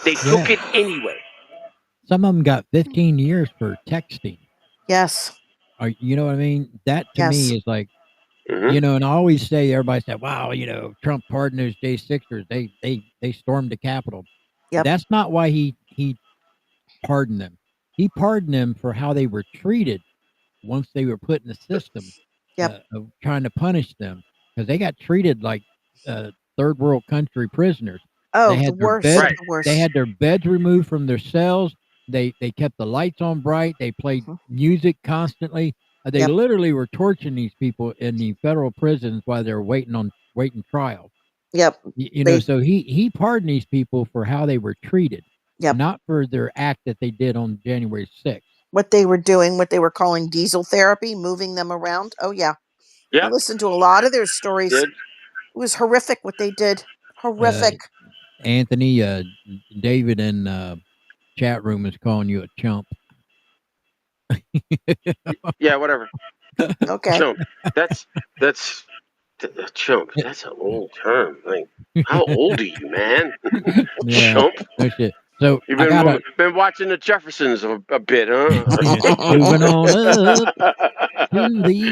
They took it anyway. Some of them got 15 years for texting. Yes. You know what I mean? That to me is like, you know, and I always say, everybody said, wow, you know, Trump pardoned those J6ers. They stormed the Capitol. Yep. That's not why he pardoned them. He pardoned them for how they were treated once they were put in the system of trying to punish them, because they got treated like third world country prisoners. Oh, they had the worst. They had their beds removed from their cells. They kept the lights on bright. They played music constantly. They literally were torturing these people in the federal prisons while they were waiting trial. Yep. You know, so he pardoned these people for how they were treated, not for their act that they did on January 6th. What they were doing, what they were calling diesel therapy, moving them around. Oh, yeah. I listened to a lot of their stories. It was horrific what they did. Horrific. Anthony, David in chat room is calling you a chump. Yeah, whatever. Okay. Chump. That's chump. That's an old term. Like, how old are you, man? Chump. No shit. So you've been watching the Jeffersons a bit, huh? Moving on up.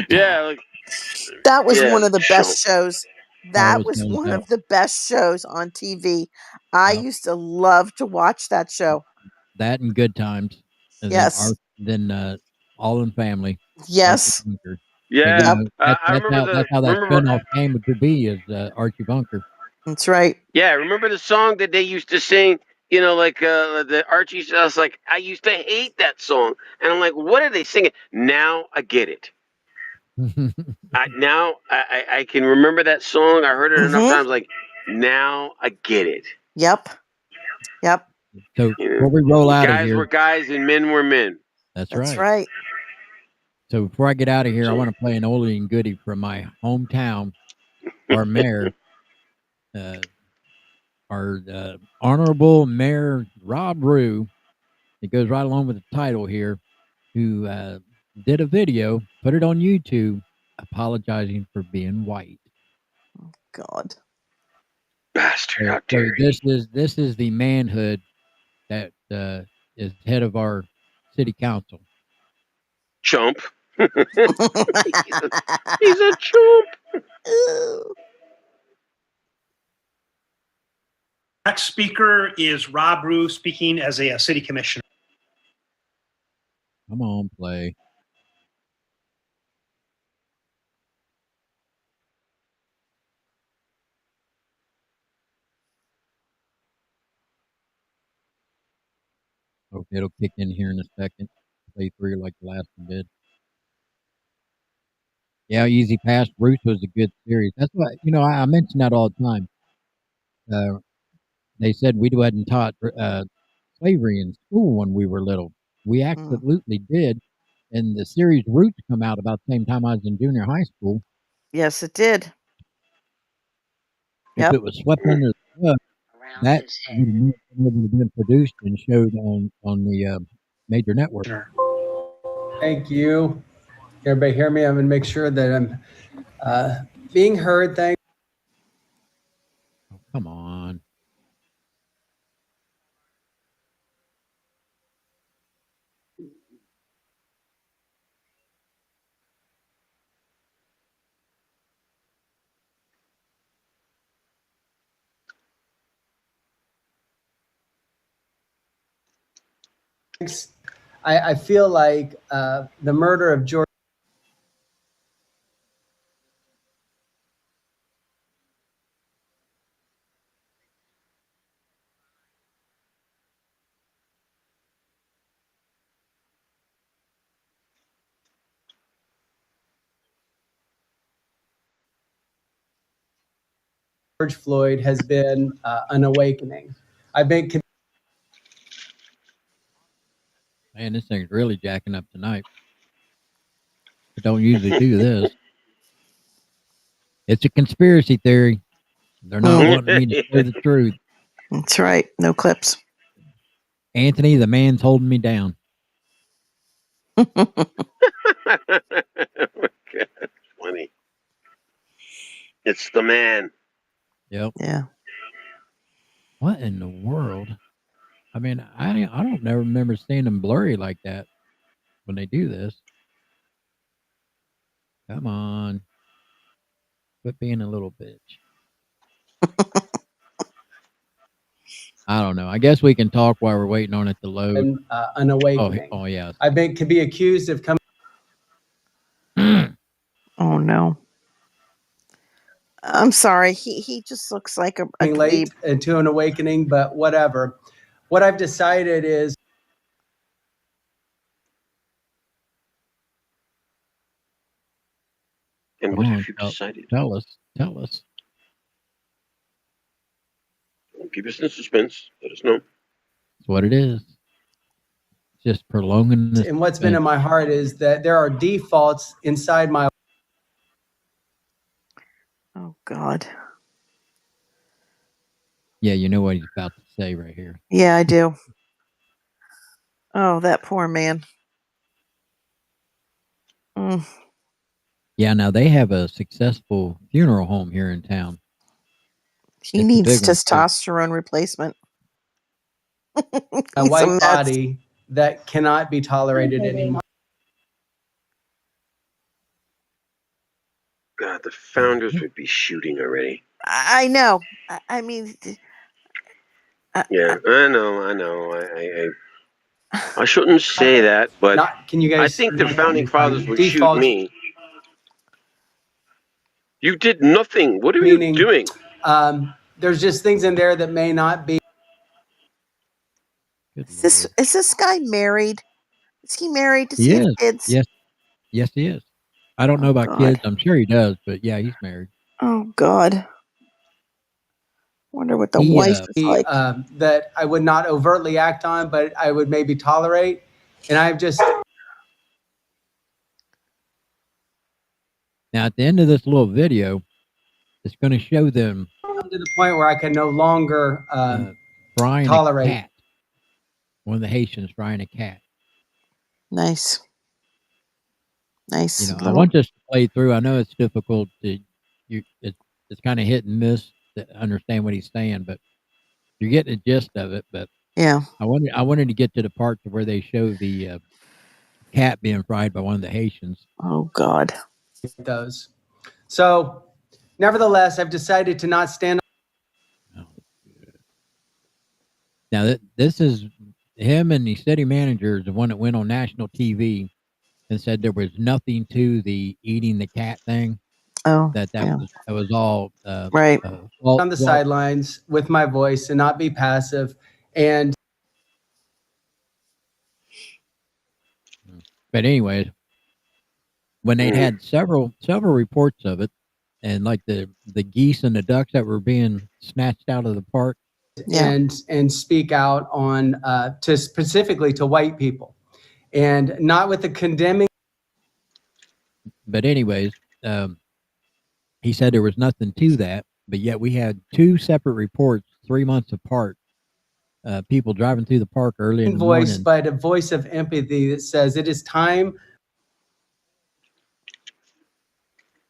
Yeah. That was one of the best shows. That was one of the best shows on TV. I used to love to watch that show. That and Good Times. And then All in Family. Yes. Yeah. That's how that spinoff came to be, is Archie Bunker. That's right. Yeah, remember the song that they used to sing? You know, like the Archie. I was like, I used to hate that song, and I'm like, what are they singing? Now I get it. I can remember that song. I heard it enough times. Like, now I get it. Yep. So before we roll out of here, guys were guys and men were men. That's right. Right. So before I get out of here, I want to play an oldie and goodie from my hometown. Our mayor, our honorable Mayor Rob Rue. It goes right along with the title here. Who did a video, put it on YouTube, apologizing for being white. Oh, God. Bastard, how dare you. This is the manhood that is head of our city council. Chump. He's a chump. Next speaker is Rob Rue, speaking as a city commissioner. Come on, play. Okay, it'll kick in here in a second. Play through like the last one did. Yeah, Easy Pass. Ruth was a good series. That's why, you know, I mention that all the time. They said we hadn't taught slavery in school when we were little. We absolutely did. And the series Roots come out about the same time I was in junior high school. Yes, it did. If it was swept under the rug, that would have been produced and showed on the major network. Thank you. Everybody hear me? I'm going to make sure that I'm being heard. Thank. Oh, come on. I feel like the murder of George Floyd has been an awakening. I've been. Man, this thing's really jacking up tonight. I don't usually do this. It's a conspiracy theory. They're not wanting me to say the truth. That's right. No clips. Anthony, the man's holding me down. That's funny. It's the man. Yep. Yeah. What in the world? I mean, I don't never remember seeing them blurry like that when they do this. Come on. Quit being a little bitch. I don't know. I guess we can talk while we're waiting on it to load. An awakening. Oh yeah. Could be accused of coming. Oh no. I'm sorry. He just looks like a late into an awakening, but whatever. What I've decided is. And what have you decided? Tell us. Keep us in suspense. Let us know. That's what it is. Just prolonging this. And what's been in my heart is that there are defaults inside my. Oh God. Yeah, you know what he's about to say right here. Yeah, I do. Oh, that poor man. Yeah, now they have a successful funeral home here in town. He needs testosterone replacement. A white body that cannot be tolerated anymore. God, the founders would be shooting already. I know. I mean. Yeah, I know. I shouldn't say that, but can you guys, I think the founding fathers would shoot me. You did nothing. What are you doing? There's just things in there that may not be. Is this guy married? Is he married? Does he have kids? Yes, he is. I don't know about kids. I'm sure he does, but yeah, he's married. Oh God. Wonder what the wife is like. That I would not overtly act on, but I would maybe tolerate. And I've just. Now, at the end of this little video, it's going to show them. To the point where I can no longer frying tolerate. A cat. One of the Haitians frying a cat. Nice. You know, I want this to play through. I know it's difficult to it's kind of hit and miss to understand what he's saying, but you're getting the gist of it. But yeah, I wanted to get to the part where they show the cat being fried by one of the Haitians. Oh God. Those. So, nevertheless, I've decided to not stand. Now this is him and the city manager is the one that went on national TV and said there was nothing to the eating the cat thing. Oh, that was all right on the sidelines with my voice and not be passive. And but anyways, when they had several reports of it, and like the geese and the ducks that were being snatched out of the park, and speak out on to specifically to white people, and not with the condemning. But anyways, he said there was nothing to that, but yet we had two separate reports 3 months apart. People driving through the park early in the morning. But a voice of empathy that says it is time.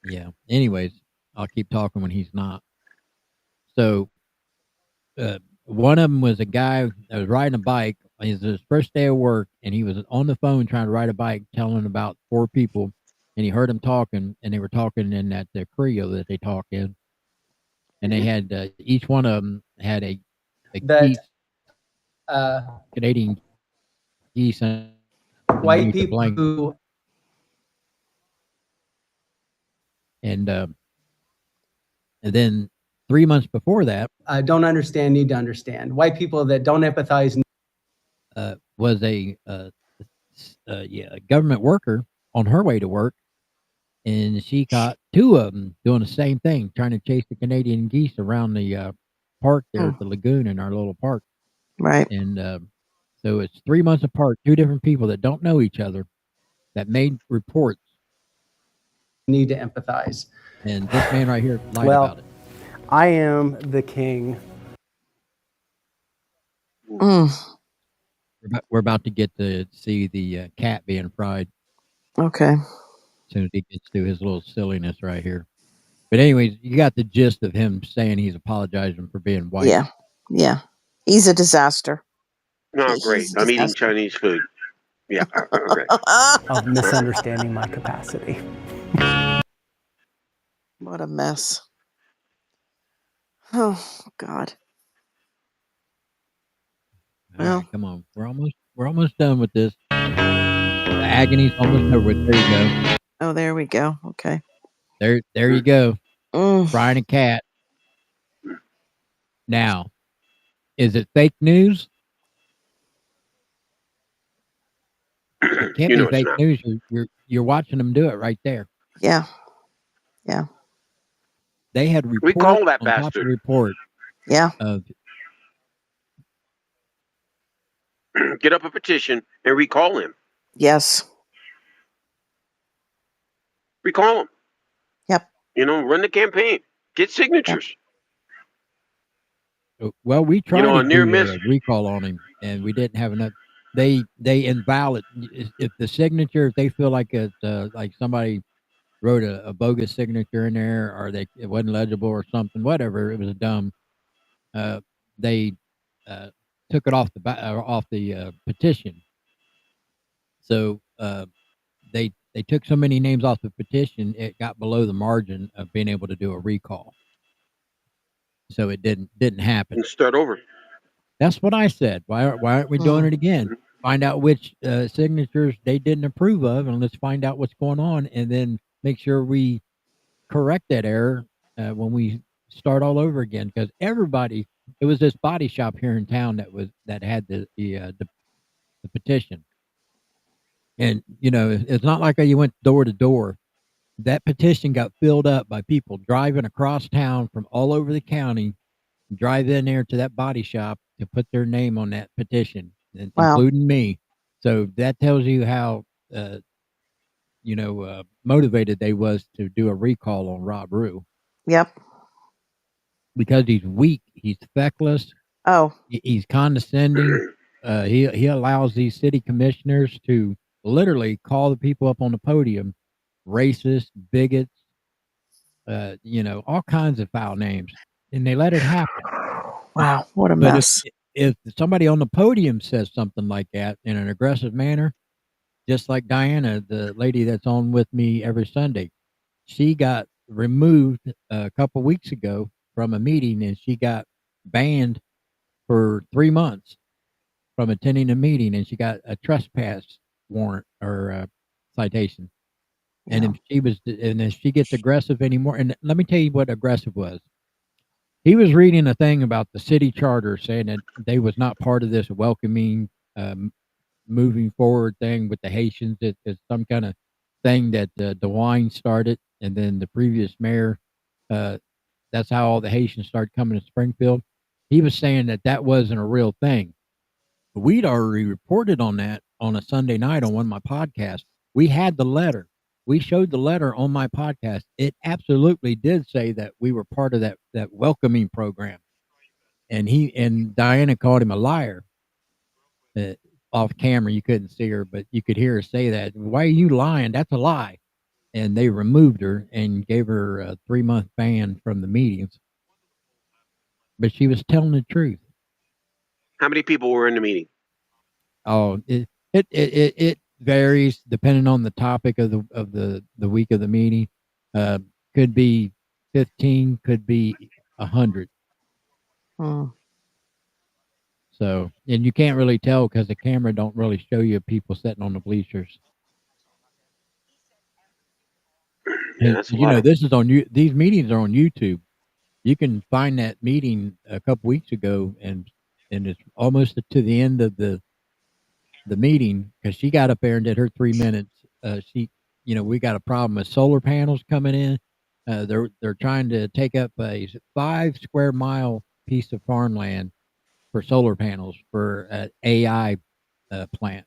Yeah. Anyways, I'll keep talking when he's not. So, one of them was a guy that was riding a bike. It was his first day of work, and he was on the phone trying to ride a bike, telling about 4 people. And he heard them talking, and they were talking in that the Creole that they talk in. And they had each one of them had a Canadian geese white people who, and then 3 months before that, don't understand need to understand. White people that don't empathize. Was a government worker on her way to work, and she caught 2 of them doing the same thing, trying to chase the Canadian geese around the park there at the lagoon in our little park. Right. And so it's 3 months apart, 2 different people that don't know each other that made reports. Need to empathize. And this man right here lied about it. I am the king. We're about to get to see the cat being fried. Okay. As soon as he gets to his little silliness right here. But anyways, you got the gist of him saying he's apologizing for being white. Yeah. Yeah. He's a disaster. No, great. I'm eating Chinese food. Yeah. Okay. Of misunderstanding my capacity. What a mess. Oh, God. All right, come on. We're almost done with this. The agony's almost over with. There you go. Oh, there we go. Okay. There you go. Frying a cat. Now, is it fake news? It can't be fake news. You're watching them do it right there. Yeah. Yeah. They had report recall that on bastard. top of report. Yeah. Get up a petition and recall him. Yes. Recall him. Yep. Run the campaign. Get signatures. Yep. Well, we tried to do a recall on him, and we didn't have enough. They invalid if the signature. If they feel like it's like somebody wrote a bogus signature in there, or it wasn't legible or something, whatever. It was dumb. They took it off the petition. So they took so many names off the petition, it got below the margin of being able to do a recall. So it didn't happen. And start over. That's what I said. Why aren't we doing it again? Find out which signatures they didn't approve of, and let's find out what's going on, and then make sure we correct that error when we start all over again. Because everybody, it was this body shop here in town that had the petition, and it's not like you went door to door. That petition got filled up by people driving across town from all over the county, drive in there to that body shop to put their name on that petition, including me. So that tells you how motivated they was to do a recall on Rob Rue. Yep. Because he's weak, he's feckless. Oh. He's condescending. He allows these city commissioners to literally call the people up on the podium racist, bigots, all kinds of foul names, and they let it happen. Wow, what a mess. If somebody on the podium says something like that in an aggressive manner, just like Diana, the lady that's on with me every Sunday, she got removed a couple weeks ago from a meeting, and she got banned for 3 months from attending a meeting, and she got a trespass warrant or citation. And if she gets aggressive anymore, and let me tell you what aggressive was. He was reading a thing about the city charter saying that they was not part of this welcoming, moving forward thing with the Haitians. It's some kind of thing that DeWine started, and then the previous mayor. That's how all the Haitians started coming to Springfield. He was saying that wasn't a real thing. We'd already reported on that on a Sunday night on one of my podcasts. We had the letter. We showed the letter on my podcast. It absolutely did say that we were part of that welcoming program. And Diana called him a liar. Off camera, you couldn't see her, but you could hear her say that. Why are you lying? That's a lie. And they removed her and gave her a 3-month ban from the meetings. But she was telling the truth. How many people were in the meeting? Oh, it varies depending on the topic of the week of the meeting. Could be 15, could be 100. So, and you can't really tell because the camera don't really show you people sitting on the bleachers. Yeah, that's you know, this is on you. These meetings are on YouTube. You can find that meeting a couple weeks ago, and it's almost to the end of the meeting because she got up there and did her 3 minutes. We got a problem with solar panels coming in. They're trying to take up a 5 square mile piece of farmland for solar panels for an AI plant.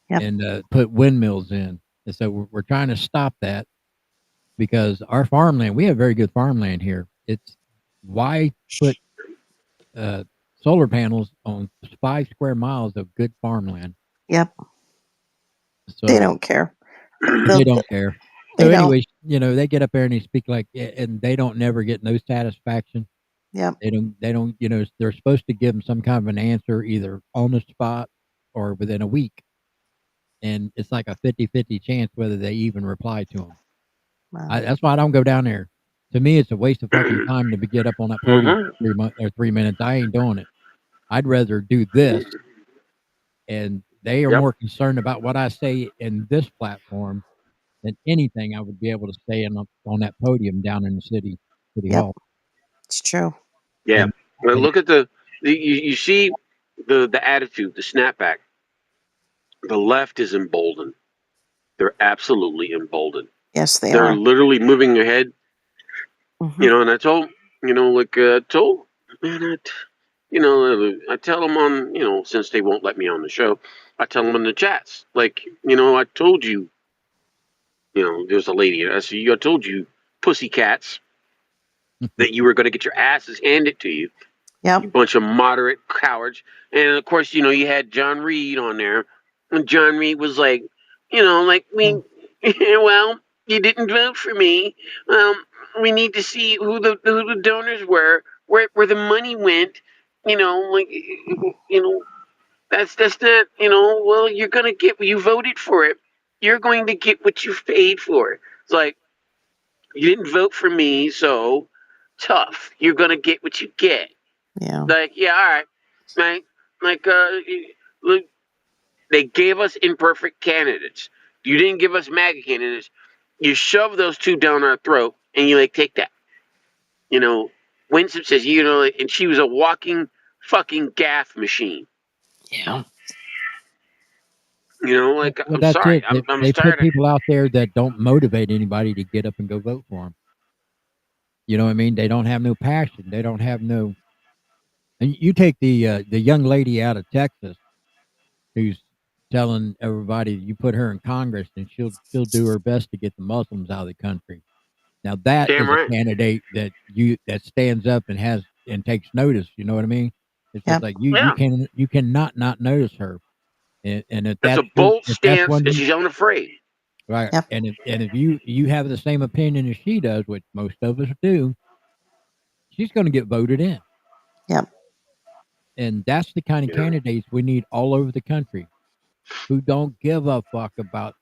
Yep. And put windmills in. And so we're trying to stop that because our farmland, we have very good farmland here. It's why put solar panels on 5 square miles of good farmland. Yep. So they don't care. They don't care. So They anyway, they get up there and they speak and they don't never get no satisfaction. Yep. They don't, they're supposed to give them some kind of an answer either on the spot or within a week. And it's like a 50-50 chance whether they even reply to them. Wow. That's why I don't go down there. To me, it's a waste of fucking time to get up on that podium for 3 minutes. I ain't doing it. I'd rather do this. And they are more concerned about what I say in this platform than anything I would be able to say on that podium down in the city hall. It's true. Yeah. Well, look at you see the attitude, the snapback. The left is emboldened. They're absolutely emboldened. Yes, They're are. literally moving their head. Mm-hmm. And I told, I tell them on, since they won't let me on the show, I tell them in the chats, I told you, there's a lady, I told you, pussycats, that you were going to get your asses handed to you. Yeah. You bunch of moderate cowards. And of course, you had John Reed on there. And John Reed was like, well, you didn't vote for me. We need to see who the donors were, where the money went. That's not, well, you're going to get, you voted for it. You're going to get what you've paid for. It's like, you didn't vote for me, so tough. You're going to get what you get. Yeah. All right. Look, they gave us imperfect candidates. You didn't give us MAGA candidates. You shove those two down our throat, and you take that. Winston says, and she was a walking fucking gaff machine. Yeah. I'm that's sorry. It. I'm they tired put people out there that don't motivate anybody to get up and go vote for them. You know what I mean? They don't have no passion. They don't have no. And you take the young lady out of Texas who's telling everybody you put her in Congress and she'll do her best to get the Muslims out of the country. Now that is a candidate that stands up and takes notice. You know what I mean? It's just like you cannot not notice her. And if that's a bold stance, and she's unafraid. Right. Yep. And if you have the same opinion as she does, which most of us do, she's going to get voted in. Yep. And that's the kind of candidates we need all over the country who don't give a fuck about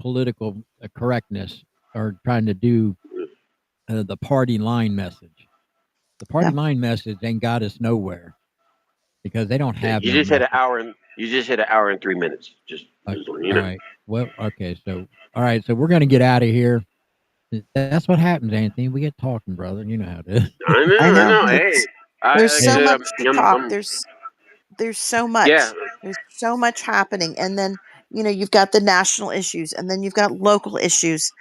political correctness or trying to do the party line message. The party line message ain't got us nowhere because they don't have. You just hit an hour and 3 minutes. All right. Well, okay. So, all right. So we're gonna get out of here. That's what happens, Anthony. We get talking, brother. You know how it is. I know. Hey, there's so much to talk. There's so much. Yeah. There's so much happening, and then you've got the national issues, and then you've got local issues.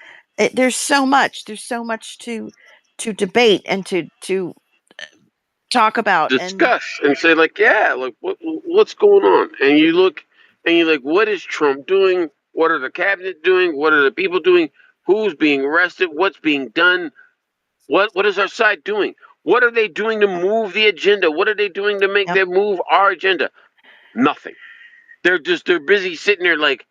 There's so much. There's so much to debate and to talk about, discuss, and say what's going on? And you look, and you're like, what is Trump doing? What are the cabinet doing? What are the people doing? Who's being arrested? What's being done? What is our side doing? What are they doing to move the agenda? What are they doing to make them move our agenda? Nothing. They're busy sitting there like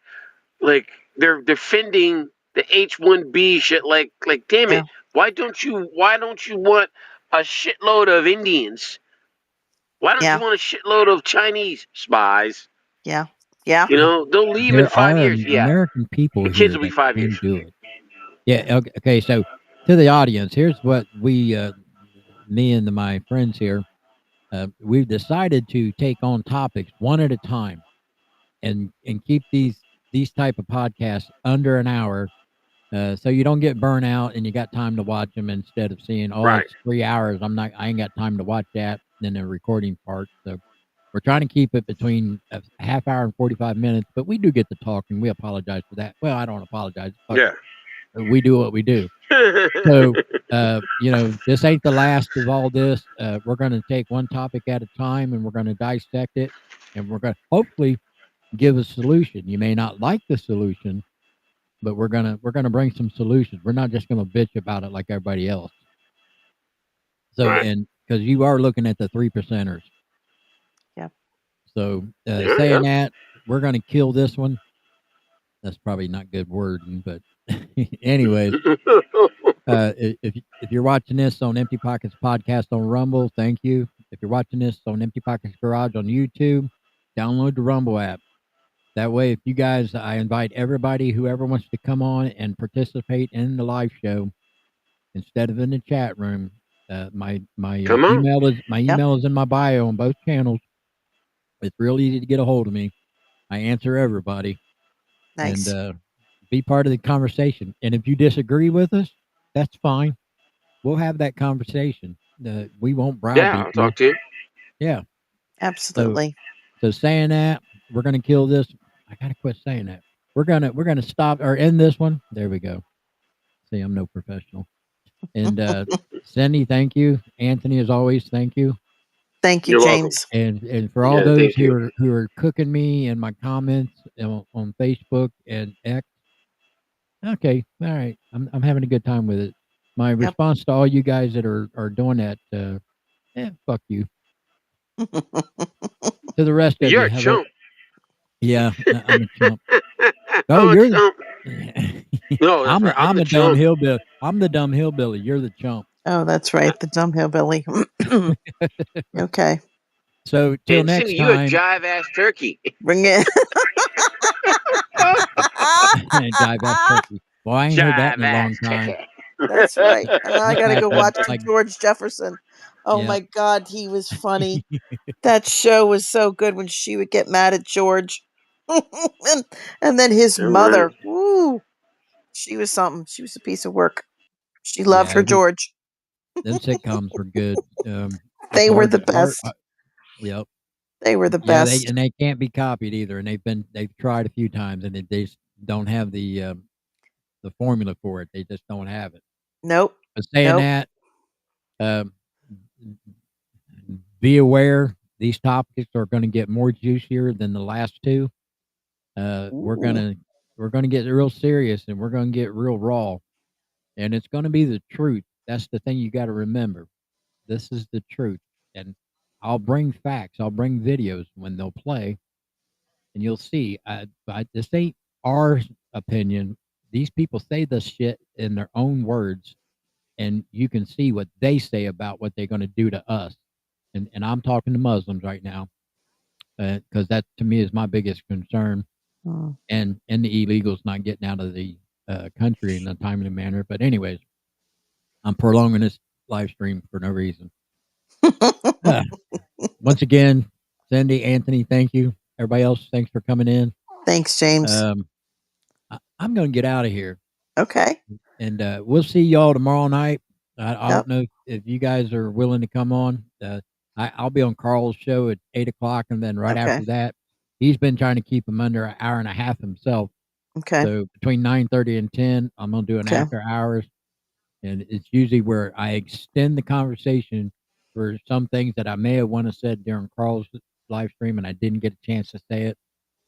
they're defending the H-1B shit. Like damn it, why don't you want a shitload of Indians? Why don't you want a shitload of Chinese spies? Yeah. They'll leave in 5 years. American people the kids will be 5 years. Do it. Yeah. Okay. So to the audience, here's what we, me and my friends here, we've decided to take on topics one at a time, and keep these type of podcasts under an hour, so you don't get burnt out and you got time to watch them instead of seeing, oh, Right. it's 3 hours. I ain't got time to watch that. And then the recording part. So we're trying to keep it between a half hour and 45 minutes, but we do get to talk, and we apologize for that. Well, I don't apologize. Yeah. We do what we do. So, this ain't the last of all this. We're going to take one topic at a time, and we're going to dissect it, and we're going to hopefully give a solution. You may not like the solution, but we're gonna bring some solutions. We're not just gonna bitch about it like everybody else. So, right. And because you are looking at the 3%ers. Yeah. So saying that, we're gonna kill this one. That's probably not good wording, but anyways, if you're watching this on Empty Pockets Podcast on Rumble, thank you. If you're watching this on Empty Pockets Garage on YouTube, download the Rumble app. That way, if you guys, I invite everybody, whoever wants to come on and participate in the live show instead of in the chat room. My email is in my bio on both channels. It's real easy to get a hold of me. I answer everybody. Nice. And be part of the conversation. And if you disagree with us, that's fine. We'll have that conversation. We won't browbeat I'll talk to you. Yeah. Absolutely. So saying that, we're gonna kill this. I gotta quit saying that. We're gonna stop or end this one. There we go. See, I'm no professional. And Cindy, thank you. Anthony, as always, thank you. Thank you, You're James. welcome. And for all those who are cooking me in my comments on Facebook and X. Okay, all right. I'm having a good time with it. My response to all you guys that are doing that, fuck you. To the rest of you're you, a chump. Yeah, I'm a chump. Oh, you're the chump. No, I'm the a dumb hillbilly. I'm the dumb hillbilly. You're the chump. Oh, that's right. The dumb hillbilly. Okay. So till next Cindy, time. You a jive ass turkey. Bring it. Jive ass turkey. Well, I ain't heard that in a long time. That's right. I gotta go watch George Jefferson. Oh my God, he was funny. That show was so good when she would get mad at George. and then his mother. Woo. She was something. She was a piece of work. She loved her George. Them sitcoms were good. They were the best. Yep. They were the best. And they can't be copied either. And they've tried a few times, and they just don't have the formula for it. They just don't have it. Nope. But saying that, be aware these topics are going to get more juicier than the last two. We're gonna get real serious, and we're gonna get real raw, and it's gonna be the truth. That's the thing you got to remember. This is the truth, and I'll bring facts. I'll bring videos when they'll play, and you'll see. This ain't our opinion. These people say this shit in their own words, and you can see what they say about what they're going to do to us. And I'm talking to Muslims right now, because that to me is my biggest concern. And the illegals not getting out of the country in a timely manner. But anyways, I'm prolonging this live stream for no reason. Once again, Cindy, Anthony, thank you. Everybody else, thanks for coming in. Thanks, James. I'm going to get out of here. Okay. And we'll see y'all tomorrow night. I don't know if you guys are willing to come on. I'll be on Carl's show at 8:00, and then after that, he's been trying to keep him under an hour and a half himself. Okay. So between 9:30 and 10, I'm going to do an after hours. And it's usually where I extend the conversation for some things that I may have want to said during Carl's live stream, and I didn't get a chance to say it.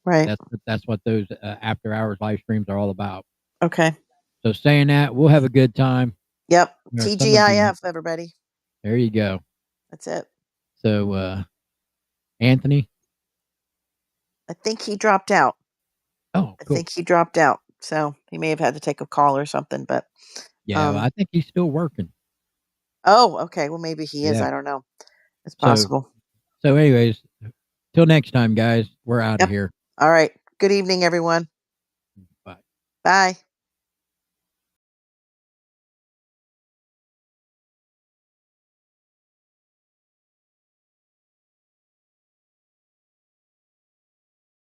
Right. That's what those after hours live streams are all about. Okay. So saying that, we'll have a good time. Yep. TGIF, everybody. There you go. That's it. So, Anthony? I think he dropped out. Oh, cool. I think he dropped out. So he may have had to take a call or something, but. Yeah, I think he's still working. Oh, okay. Well, maybe he is. I don't know. It's possible. So anyways, till next time, guys, we're out of here. All right. Good evening, everyone. Bye. Bye.